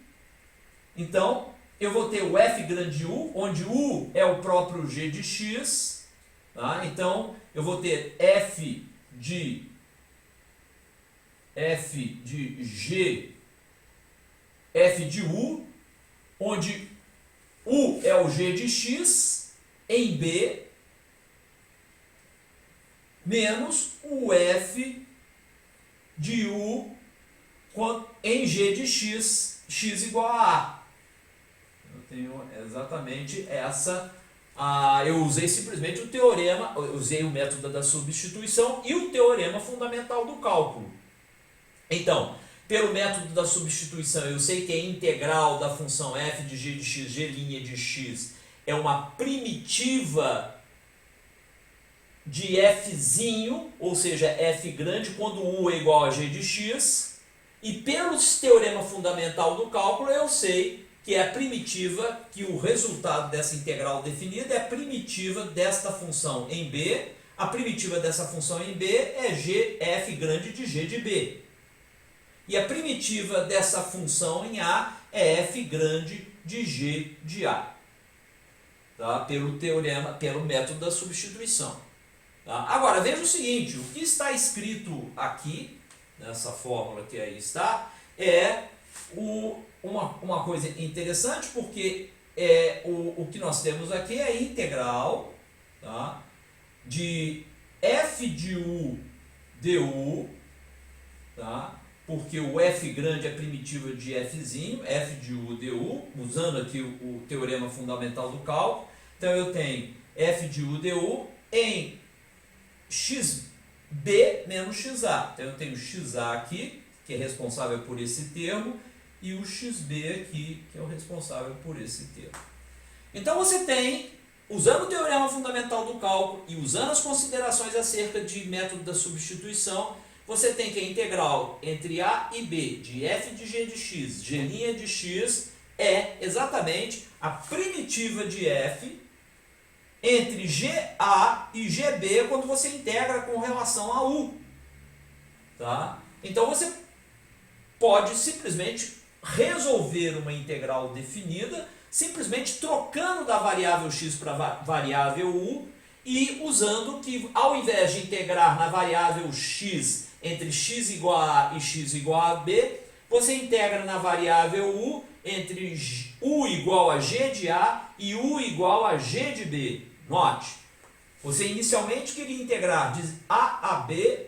Speaker 1: Então, eu vou ter o f grande de u, onde u é o próprio g de x. Tá? Então, eu vou ter f de g, f de u, onde u é o g de x em B, menos o f de u em g de x, x igual a A. Eu tenho exatamente essa... eu usei simplesmente o teorema, usei o método da substituição e o teorema fundamental do cálculo. Então, pelo método da substituição, eu sei que a integral da função f de g de x, g' de x, é uma primitiva de fzinho, ou seja, f grande, quando u é igual a g de x. E pelo teorema fundamental do cálculo, eu sei que é a primitiva, que o resultado dessa integral definida é a primitiva desta função em B. A primitiva dessa função em B é f grande de g de B. E a primitiva dessa função em A é f grande de g de A. Tá? Pelo método da substituição. Tá? Agora, veja o seguinte, o que está escrito aqui, nessa fórmula que aí está, é uma coisa interessante, porque o que nós temos aqui é a integral, tá, de f de u du, tá, porque o f grande é primitiva de fzinho, f de u du, usando aqui o teorema fundamental do cálculo. Então eu tenho f de u du em xb menos xa. Então eu tenho xa aqui, que é responsável por esse termo, e o xb aqui, que é o responsável por esse termo. Então você tem, usando o teorema fundamental do cálculo e usando as considerações acerca de método da substituição, você tem que a integral entre a e b de f de g de x, g' de x, é exatamente a primitiva de f entre ga e gb quando você integra com relação a u. Tá? Então você pode simplesmente resolver uma integral definida simplesmente trocando da variável x para a variável u e usando que, ao invés de integrar na variável x entre x igual a a e x igual a b, você integra na variável u entre u igual a g de a e u igual a g de b. Note, você inicialmente queria integrar de a b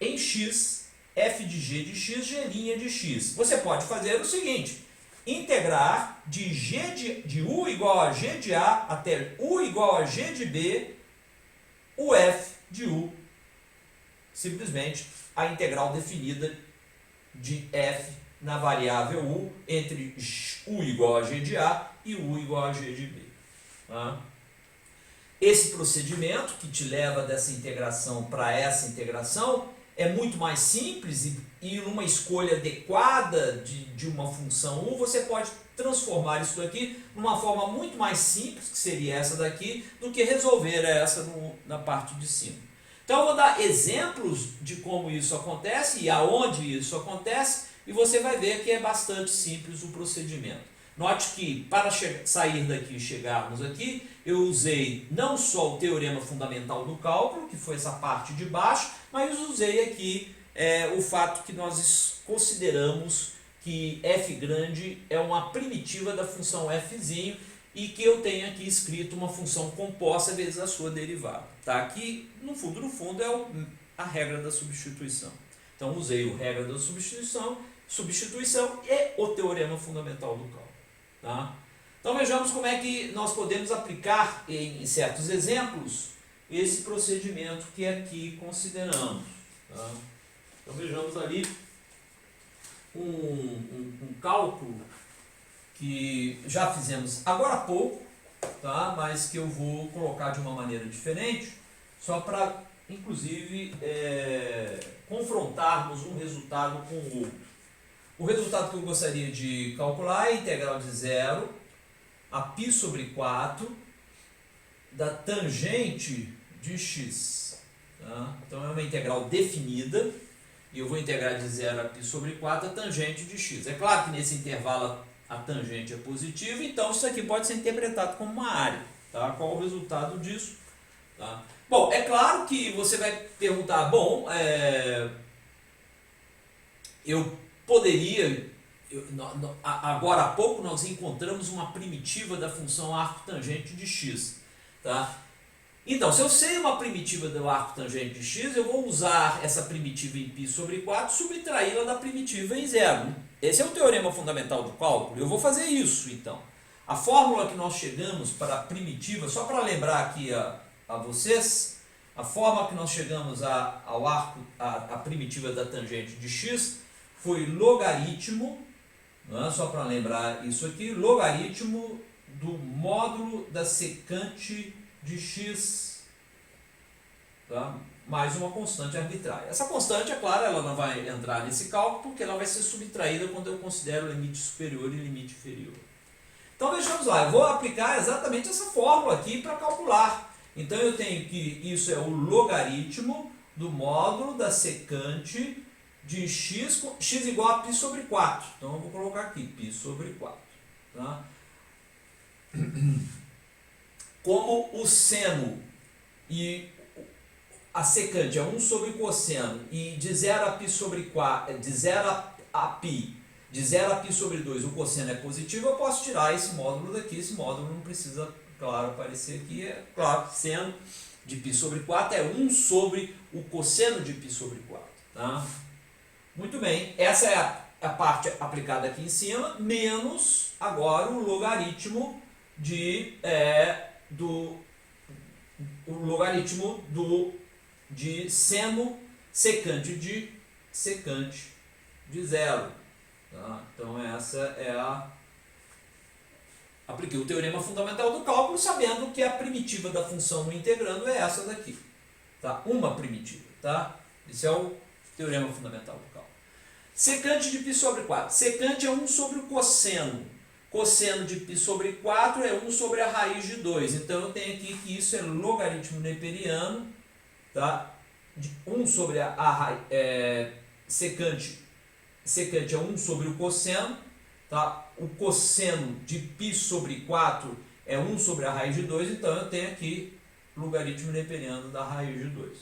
Speaker 1: em x, f de g de x, g' de x. Você pode fazer o seguinte, integrar de u igual a g de a até u igual a g de b, o f de u. Simplesmente a integral definida de f na variável u entre u igual a g de a e u igual a g de b. Tá? Esse procedimento que te leva dessa integração para essa integração é muito mais simples e numa escolha adequada de uma função u, você pode transformar isso daqui numa forma muito mais simples, que seria essa daqui, do que resolver essa na parte de cima. Então eu vou dar exemplos de como isso acontece e aonde isso acontece, e você vai ver que é bastante simples o procedimento. Note que para sair daqui e chegarmos aqui, eu usei não só o teorema fundamental do cálculo, que foi essa parte de baixo, mas usei aqui o fato que nós consideramos que f grande é uma primitiva da função fzinho e que eu tenho aqui escrito uma função composta vezes a sua derivada. Tá? Aqui, no fundo é a regra da substituição. Então usei o regra da substituição e o teorema fundamental do cálculo. Tá? Então vejamos como é que nós podemos aplicar em certos exemplos esse procedimento que aqui consideramos. Tá? Então vejamos ali um cálculo que já fizemos agora há pouco, tá? Mas que eu vou colocar de uma maneira diferente, só para, inclusive, confrontarmos um resultado com o outro. O resultado que eu gostaria de calcular é a integral de 0 a π sobre 4 da tangente de x. Tá? Então é uma integral definida e eu vou integrar de 0 a π sobre 4 a tangente de x. É claro que nesse intervalo a tangente é positiva, então isso aqui pode ser interpretado como uma área. Tá? Qual o resultado disso? Tá? Bom, é claro que você vai perguntar, eu poderia, agora há pouco nós encontramos uma primitiva da função arco tangente de x. Tá? Então, se eu sei uma primitiva do arco tangente de x, eu vou usar essa primitiva em π sobre 4, subtraí-la da primitiva em 0. Esse é o teorema fundamental do cálculo. Eu vou fazer isso, então. A fórmula que nós chegamos para a primitiva, só para lembrar aqui a vocês, a fórmula que nós chegamos ao arco, a primitiva da tangente de x, foi logaritmo, não é? Só para lembrar isso aqui, logaritmo do módulo da secante de x, tá? Mais uma constante arbitrária. Essa constante, é claro, ela não vai entrar nesse cálculo, porque ela vai ser subtraída quando eu considero limite superior e limite inferior. Então vejamos lá, eu vou aplicar exatamente essa fórmula aqui para calcular. Então eu tenho que isso é o logaritmo do módulo da secante de x igual a π sobre 4. Então eu vou colocar aqui π sobre 4. Tá? Como o seno e a secante é 1 sobre cosseno e de 0 a π sobre 4, de 0 a π de 0 a π sobre 2 o cosseno é positivo, eu posso tirar esse módulo daqui. Esse módulo não precisa, claro, aparecer aqui. É claro, seno de π sobre 4 é 1 sobre o cosseno de π sobre 4. Tá? Muito bem, essa é a parte aplicada aqui em cima, menos agora o logaritmo de seno secante de zero. Tá? Então essa é apliquei o teorema fundamental do cálculo, sabendo que a primitiva da função no integrando é essa daqui. Tá? Uma primitiva. Tá? Esse é o teorema fundamental do cálculo. Secante de π sobre 4. Secante é 1 sobre o cosseno. Cosseno de π sobre 4 é 1 sobre a raiz de 2. Então eu tenho aqui que isso é logaritmo neperiano. Tá? De 1 sobre secante é 1 sobre o cosseno. Tá? O cosseno de π sobre 4 é 1 sobre a raiz de 2. Então eu tenho aqui logaritmo neperiano da raiz de 2.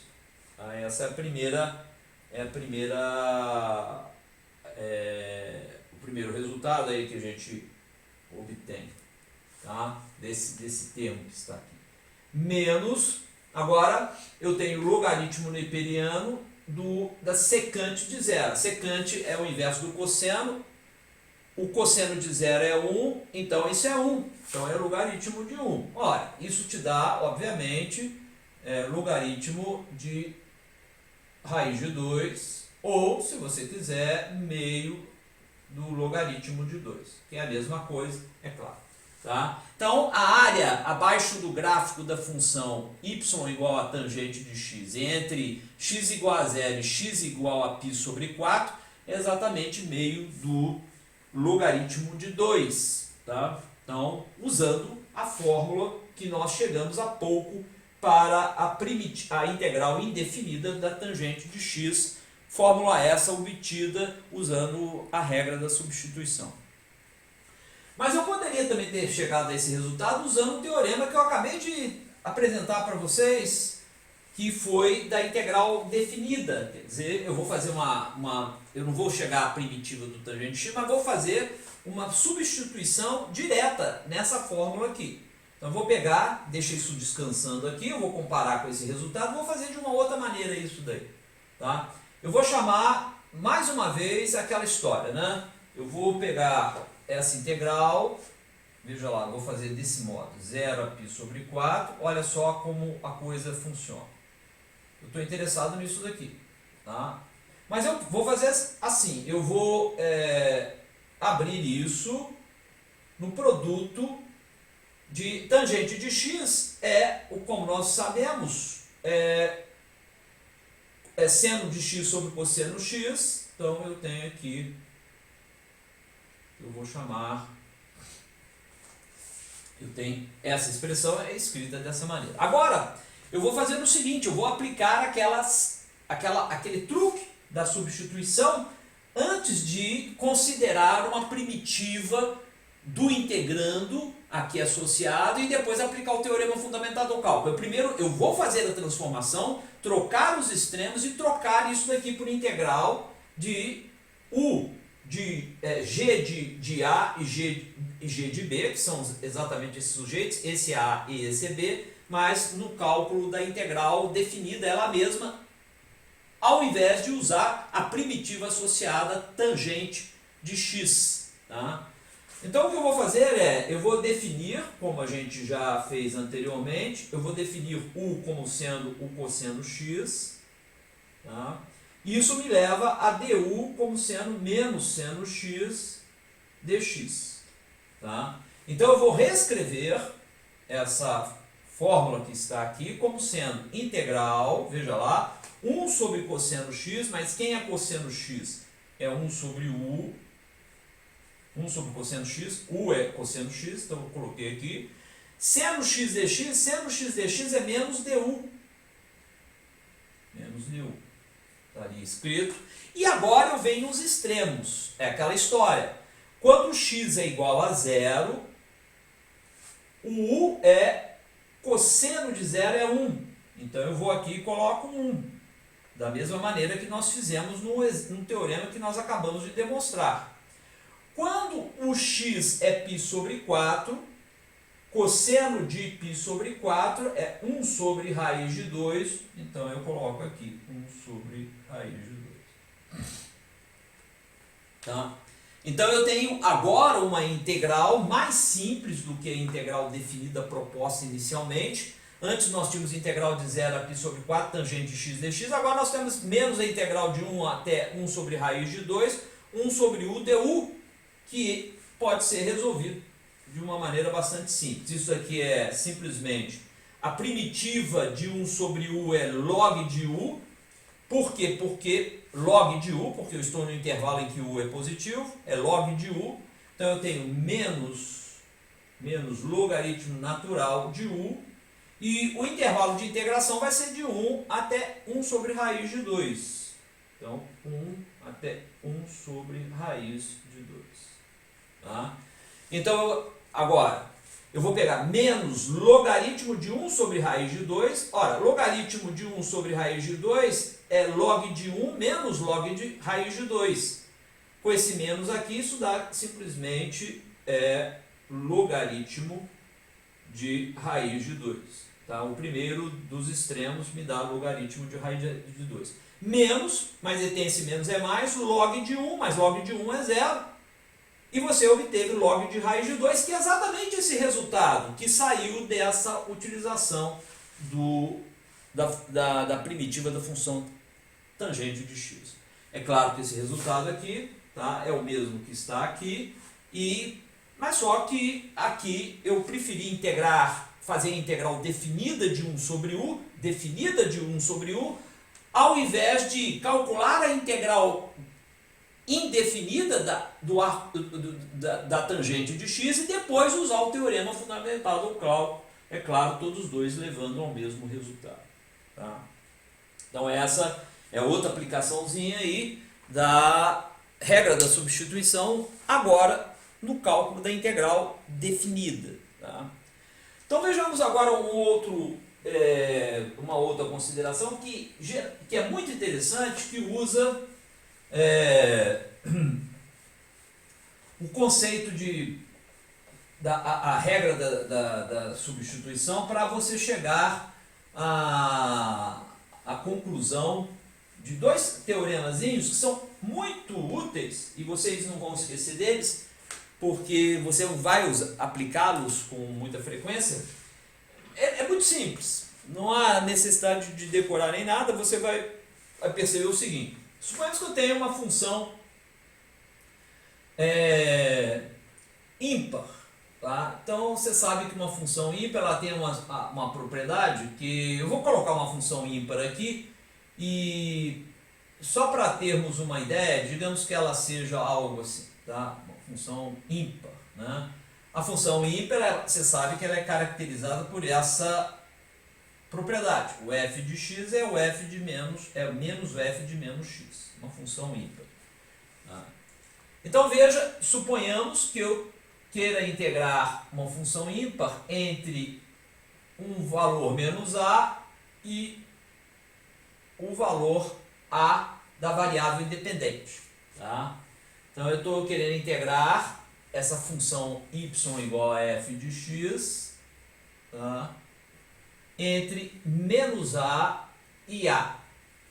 Speaker 1: Tá? Essa é o primeiro resultado aí que a gente obtém, tá? desse termo que está aqui. Menos, agora eu tenho logaritmo neperiano da secante de zero. A secante é o inverso do cosseno. O cosseno de zero é 1, então isso é 1. Então é logaritmo de 1. Ora, isso te dá, obviamente, logaritmo de raiz de 2, ou, se você quiser, meio do logaritmo de 2, que é a mesma coisa, é claro. Tá? Então, a área abaixo do gráfico da função y igual a tangente de x entre x igual a 0 e x igual a π sobre 4 é exatamente meio do logaritmo de 2. Tá? Então, usando a fórmula que nós chegamos há pouco para a integral indefinida da tangente de x, fórmula essa obtida usando a regra da substituição. Mas eu poderia também ter chegado a esse resultado usando o teorema que eu acabei de apresentar para vocês, que foi da integral definida. Quer dizer, eu vou fazer eu não vou chegar à primitiva do tangente x, mas vou fazer uma substituição direta nessa fórmula aqui. Então eu vou pegar, deixa isso descansando aqui, eu vou comparar com esse resultado, vou fazer de uma outra maneira isso daí. Tá? Eu vou chamar, mais uma vez, aquela história, né? Eu vou pegar essa integral, veja lá, vou fazer desse modo, 0 a π sobre 4, olha só como a coisa funciona. Eu estou interessado nisso daqui. Tá? Mas eu vou fazer assim, eu vou abrir isso no produto de tangente de x, como nós sabemos, seno de x sobre cosseno x. Então eu tenho aqui, eu vou chamar, eu tenho essa expressão escrita dessa maneira. Agora eu vou fazer o seguinte, eu vou aplicar aquele truque da substituição antes de considerar uma primitiva do integrando aqui associado e depois aplicar o teorema fundamental do cálculo. Primeiro eu vou fazer a transformação, trocar os extremos e trocar isso daqui por integral de g de A e g de B, que são exatamente esses sujeitos, esse A e esse B, mas no cálculo da integral definida ela mesma, ao invés de usar a primitiva associada tangente de x. Tá? Então o que eu vou fazer eu vou definir, como a gente já fez anteriormente, eu vou definir u como sendo o cosseno x. Tá? Isso me leva a du como sendo menos seno x dx. Tá? Então eu vou reescrever essa fórmula que está aqui como sendo integral, veja lá, 1 sobre cosseno x, mas quem é cosseno x? É 1 sobre u. 1 sobre cosseno x, u é cosseno x, então eu coloquei aqui. Seno x dx é menos du. Menos du. Está ali escrito. E agora eu venho nos extremos. É aquela história. Quando x é igual a zero, o u cosseno de zero é 1. Então eu vou aqui e coloco 1. Da mesma maneira que nós fizemos no teorema que nós acabamos de demonstrar. Quando o x é π sobre 4, cosseno de π sobre 4 é 1 sobre raiz de 2, então eu coloco aqui 1 sobre raiz de 2. Tá? Então eu tenho agora uma integral mais simples do que a integral definida proposta inicialmente. Antes nós tínhamos integral de 0 a π sobre 4, tangente de x dx. Agora nós temos menos a integral de 1 até 1 sobre raiz de 2, 1 sobre u du, que pode ser resolvido de uma maneira bastante simples. Isso aqui é simplesmente a primitiva de 1 sobre u é log de u. Por quê? Porque log de u, porque eu estou no intervalo em que u é positivo, é log de u. Então eu tenho menos logaritmo natural de u. E o intervalo de integração vai ser de 1 até 1 sobre raiz de 2. Então, 1 até 1 sobre raiz de 2. Tá? Então, agora, eu vou pegar menos logaritmo de 1 sobre raiz de 2. Ora, logaritmo de 1 sobre raiz de 2 é log de 1 menos log de raiz de 2. Com esse menos aqui, isso dá simplesmente logaritmo de raiz de 2. Tá? O primeiro dos extremos me dá logaritmo de raiz de 2. Menos, mas tem esse menos é mais, log de 1, mas log de 1 é 0. E você obteve log de raiz de 2, que é exatamente esse resultado que saiu dessa utilização da primitiva da função tangente de x. É claro que esse resultado aqui, tá, é o mesmo que está aqui, mas só que aqui eu preferi fazer a integral definida de 1 sobre u, ao invés de calcular a integral indefinida da tangente de x e depois usar o teorema fundamental do cálculo. É claro, todos os dois levando ao mesmo resultado. Tá? Então essa é outra aplicaçãozinha aí da regra da substituição, agora no cálculo da integral definida. Tá? Então vejamos agora uma outra consideração que é muito interessante, que usa o conceito a regra da substituição para você chegar à conclusão de dois teoremazinhos que são muito úteis e vocês não vão esquecer deles, porque você vai aplicá-los com muita frequência. É muito simples, não há necessidade de decorar nem nada, você vai perceber o seguinte: suponhamos que eu tenho uma função ímpar. Tá? Então você sabe que uma função ímpar ela tem uma propriedade que eu vou colocar uma função ímpar aqui e só para termos uma ideia, digamos que ela seja algo assim, tá? Uma função ímpar, né? A função ímpar, você sabe que ela é caracterizada por essa propriedade. O f de x é o f de menos o f de menos x, uma função ímpar. Tá? Então veja, suponhamos que eu queira integrar uma função ímpar entre um valor menos a e o valor a da variável independente. Tá? Então eu estou querendo integrar essa função y igual a f de x, tá, entre menos a e a.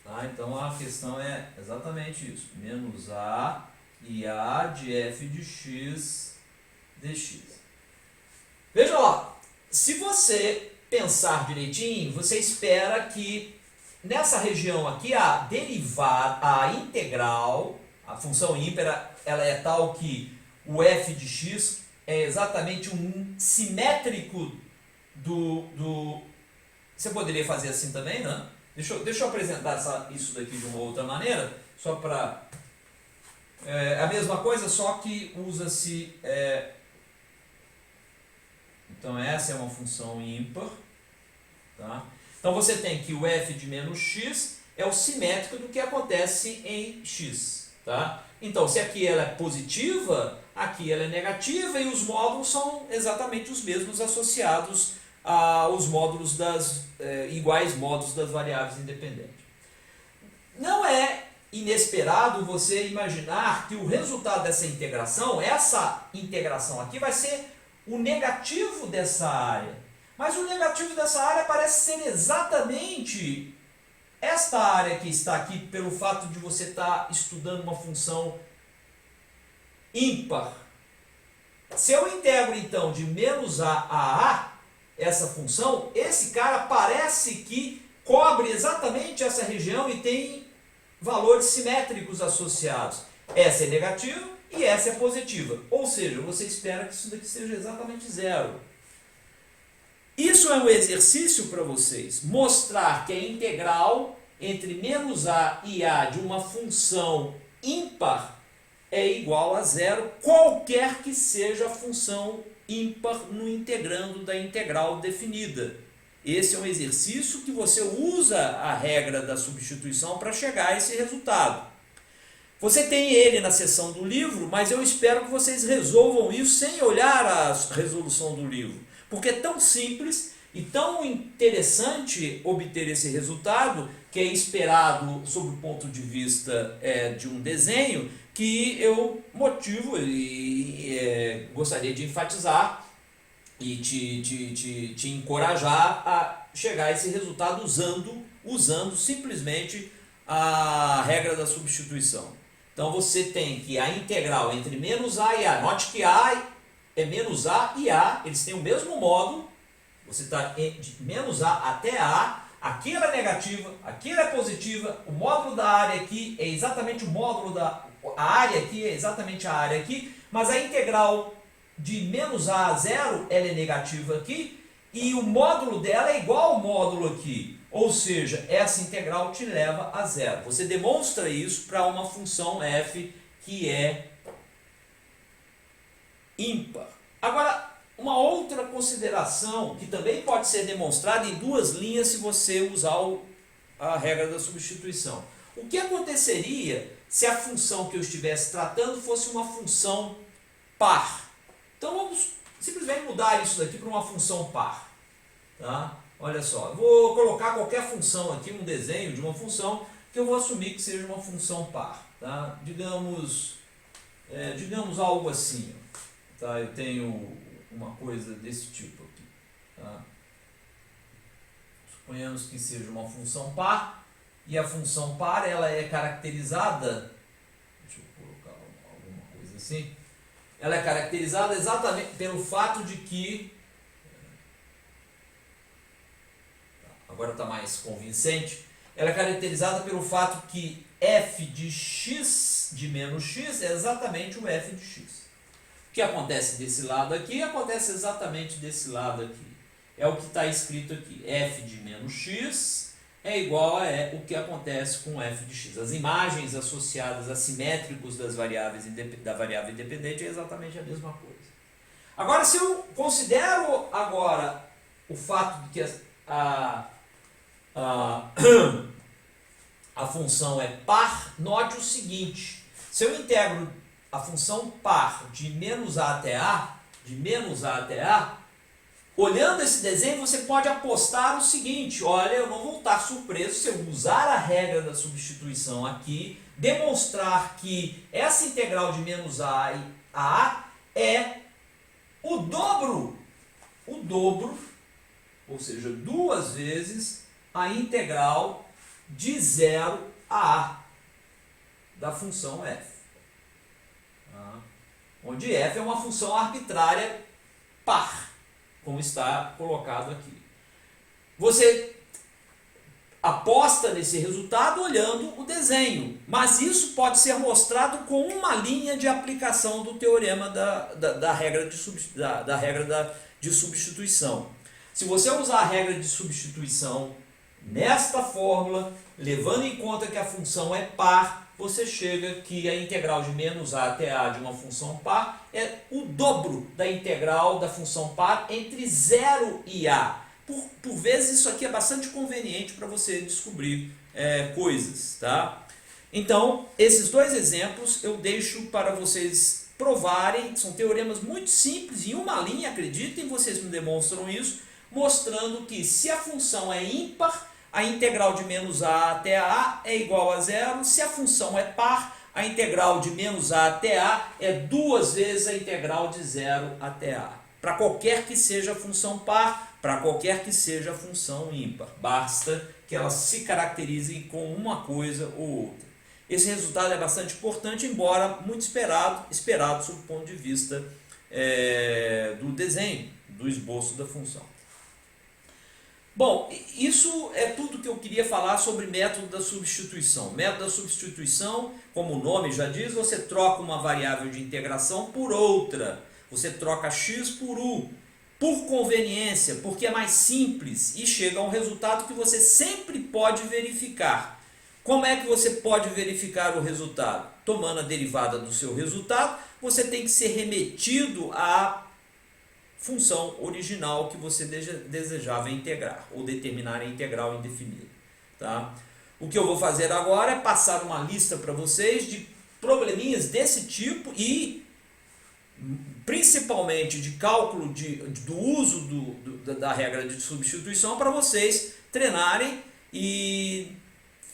Speaker 1: Tá? Então a questão é exatamente isso, menos a e a de f de x dx. Veja lá, se você pensar direitinho, você espera que nessa região aqui a integral, a função ímpar, ela é tal que o f de x é exatamente um simétrico Você poderia fazer assim também, né? Deixa eu apresentar isso daqui de uma outra maneira, só para... a mesma coisa, só que usa-se... Então essa é uma função ímpar. Tá? Então você tem que o f de menos x é o simétrico do que acontece em x. Tá? Então se aqui ela é positiva, aqui ela é negativa e os módulos são exatamente os mesmos associados aos módulos iguais módulos das variáveis independentes. Não é inesperado você imaginar que o resultado dessa integração aqui vai ser o negativo dessa área. Mas o negativo dessa área parece ser exatamente esta área que está aqui, pelo fato de você estar estudando uma função ímpar. Se eu integro então de menos a essa função, esse cara parece que cobre exatamente essa região e tem valores simétricos associados. Essa é negativa e essa é positiva. Ou seja, você espera que isso daqui seja exatamente zero. Isso é um exercício para vocês. Mostrar que a integral entre menos a e a de uma função ímpar é igual a zero, qualquer que seja a função ímpar no integrando da integral definida. Esse é um exercício que você usa a regra da substituição para chegar a esse resultado. Você tem ele na seção do livro, mas eu espero que vocês resolvam isso sem olhar a resolução do livro, porque é tão simples e tão interessante obter esse resultado, que é esperado sob o ponto de vista de um desenho, que eu motivo e gostaria de enfatizar e te encorajar a chegar a esse resultado usando simplesmente a regra da substituição. Então você tem que a integral entre menos a e a, note que a é menos a e a, eles têm o mesmo módulo, você está de menos a até a, aqui ela é negativa, aqui ela é positiva, o módulo da área aqui é exatamente o módulo a área aqui é exatamente a área aqui, mas a integral de menos a zero, ela é negativa aqui, e o módulo dela é igual ao módulo aqui. Ou seja, essa integral te leva a zero. Você demonstra isso para uma função f que é ímpar. Agora, uma outra consideração que também pode ser demonstrada em duas linhas se você usar a regra da substituição. O que aconteceria se a função que eu estivesse tratando fosse uma função par? Então vamos simplesmente mudar isso daqui para uma função par. Tá? Olha só, eu vou colocar qualquer função aqui, um desenho de uma função que eu vou assumir que seja uma função par. Tá? Digamos algo assim. Tá? Eu tenho uma coisa desse tipo aqui. Tá? Suponhamos que seja uma função par, e a função par ela é caracterizada, deixa eu colocar alguma coisa assim, ela é caracterizada exatamente pelo fato de que, agora está mais convincente, ela é caracterizada pelo fato que f de x de menos x é exatamente o f de x. O que acontece desse lado aqui, acontece exatamente desse lado aqui. É o que está escrito aqui, f de menos x é igual a o que acontece com f de x. As imagens associadas a simétricos da variável independente é exatamente a mesma coisa. Agora, se eu considero agora o fato de que a função é par, note o seguinte: se eu integro a função par de menos a até a, olhando esse desenho, você pode apostar o seguinte: olha, eu não vou estar surpreso se eu usar a regra da substituição aqui, demonstrar que essa integral de menos a é o dobro, ou seja, duas vezes a integral de 0 a a da função f. Onde f é uma função arbitrária par, como está colocado aqui. Você aposta nesse resultado olhando o desenho, mas isso pode ser mostrado com uma linha de aplicação do teorema da regra de substituição. Se você usar a regra de substituição nesta fórmula, levando em conta que a função é par, você chega que a integral de menos a até a de uma função par é o dobro da integral da função par entre 0 e a. Por vezes isso aqui é bastante conveniente para você descobrir coisas. Tá? Então, esses dois exemplos eu deixo para vocês provarem, são teoremas muito simples, em uma linha, acreditem, vocês me demonstram isso, mostrando que se a função é ímpar, a integral de menos a até a é igual a zero. Se a função é par, a integral de menos a até a é 2 vezes a integral de 0 até a. Para qualquer que seja a função par, para qualquer que seja a função ímpar. Basta que elas se caracterizem com uma coisa ou outra. Esse resultado é bastante importante, embora muito esperado sob o ponto de vista do desenho, do esboço da função. Bom, isso é tudo que eu queria falar sobre método da substituição. Método da substituição, como o nome já diz, você troca uma variável de integração por outra. Você troca x por u, por conveniência, porque é mais simples e chega a um resultado que você sempre pode verificar. Como é que você pode verificar o resultado? Tomando a derivada do seu resultado, você tem que ser remetido à função original que você desejava integrar, ou determinar a integral indefinida. Tá? O que eu vou fazer agora é passar uma lista para vocês de probleminhas desse tipo e principalmente de cálculo do uso da regra de substituição para vocês treinarem e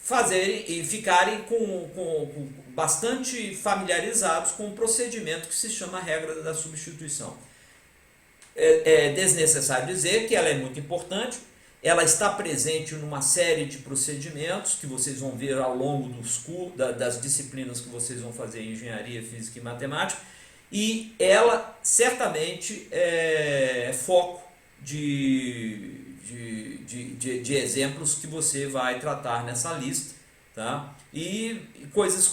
Speaker 1: fazerem e ficarem com bastante familiarizados com o procedimento que se chama regra da substituição. É desnecessário dizer que ela é muito importante, ela está presente numa série de procedimentos que vocês vão ver ao longo das disciplinas que vocês vão fazer em engenharia, física e matemática, e ela certamente é foco de exemplos que você vai tratar nessa lista, tá? E coisas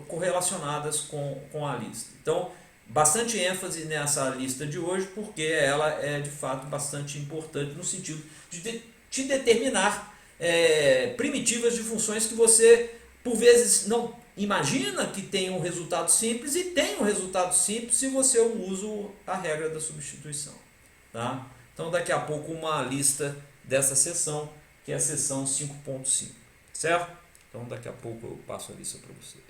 Speaker 1: correlacionadas com a lista. Então, bastante ênfase nessa lista de hoje, porque ela é de fato bastante importante no sentido de te determinar primitivas de funções que você, por vezes, não imagina que tem um resultado simples, e tem um resultado simples se você usa a regra da substituição. Tá? Então, daqui a pouco, uma lista dessa seção, que é a seção 5.5. Certo? Então, daqui a pouco eu passo a lista para vocês.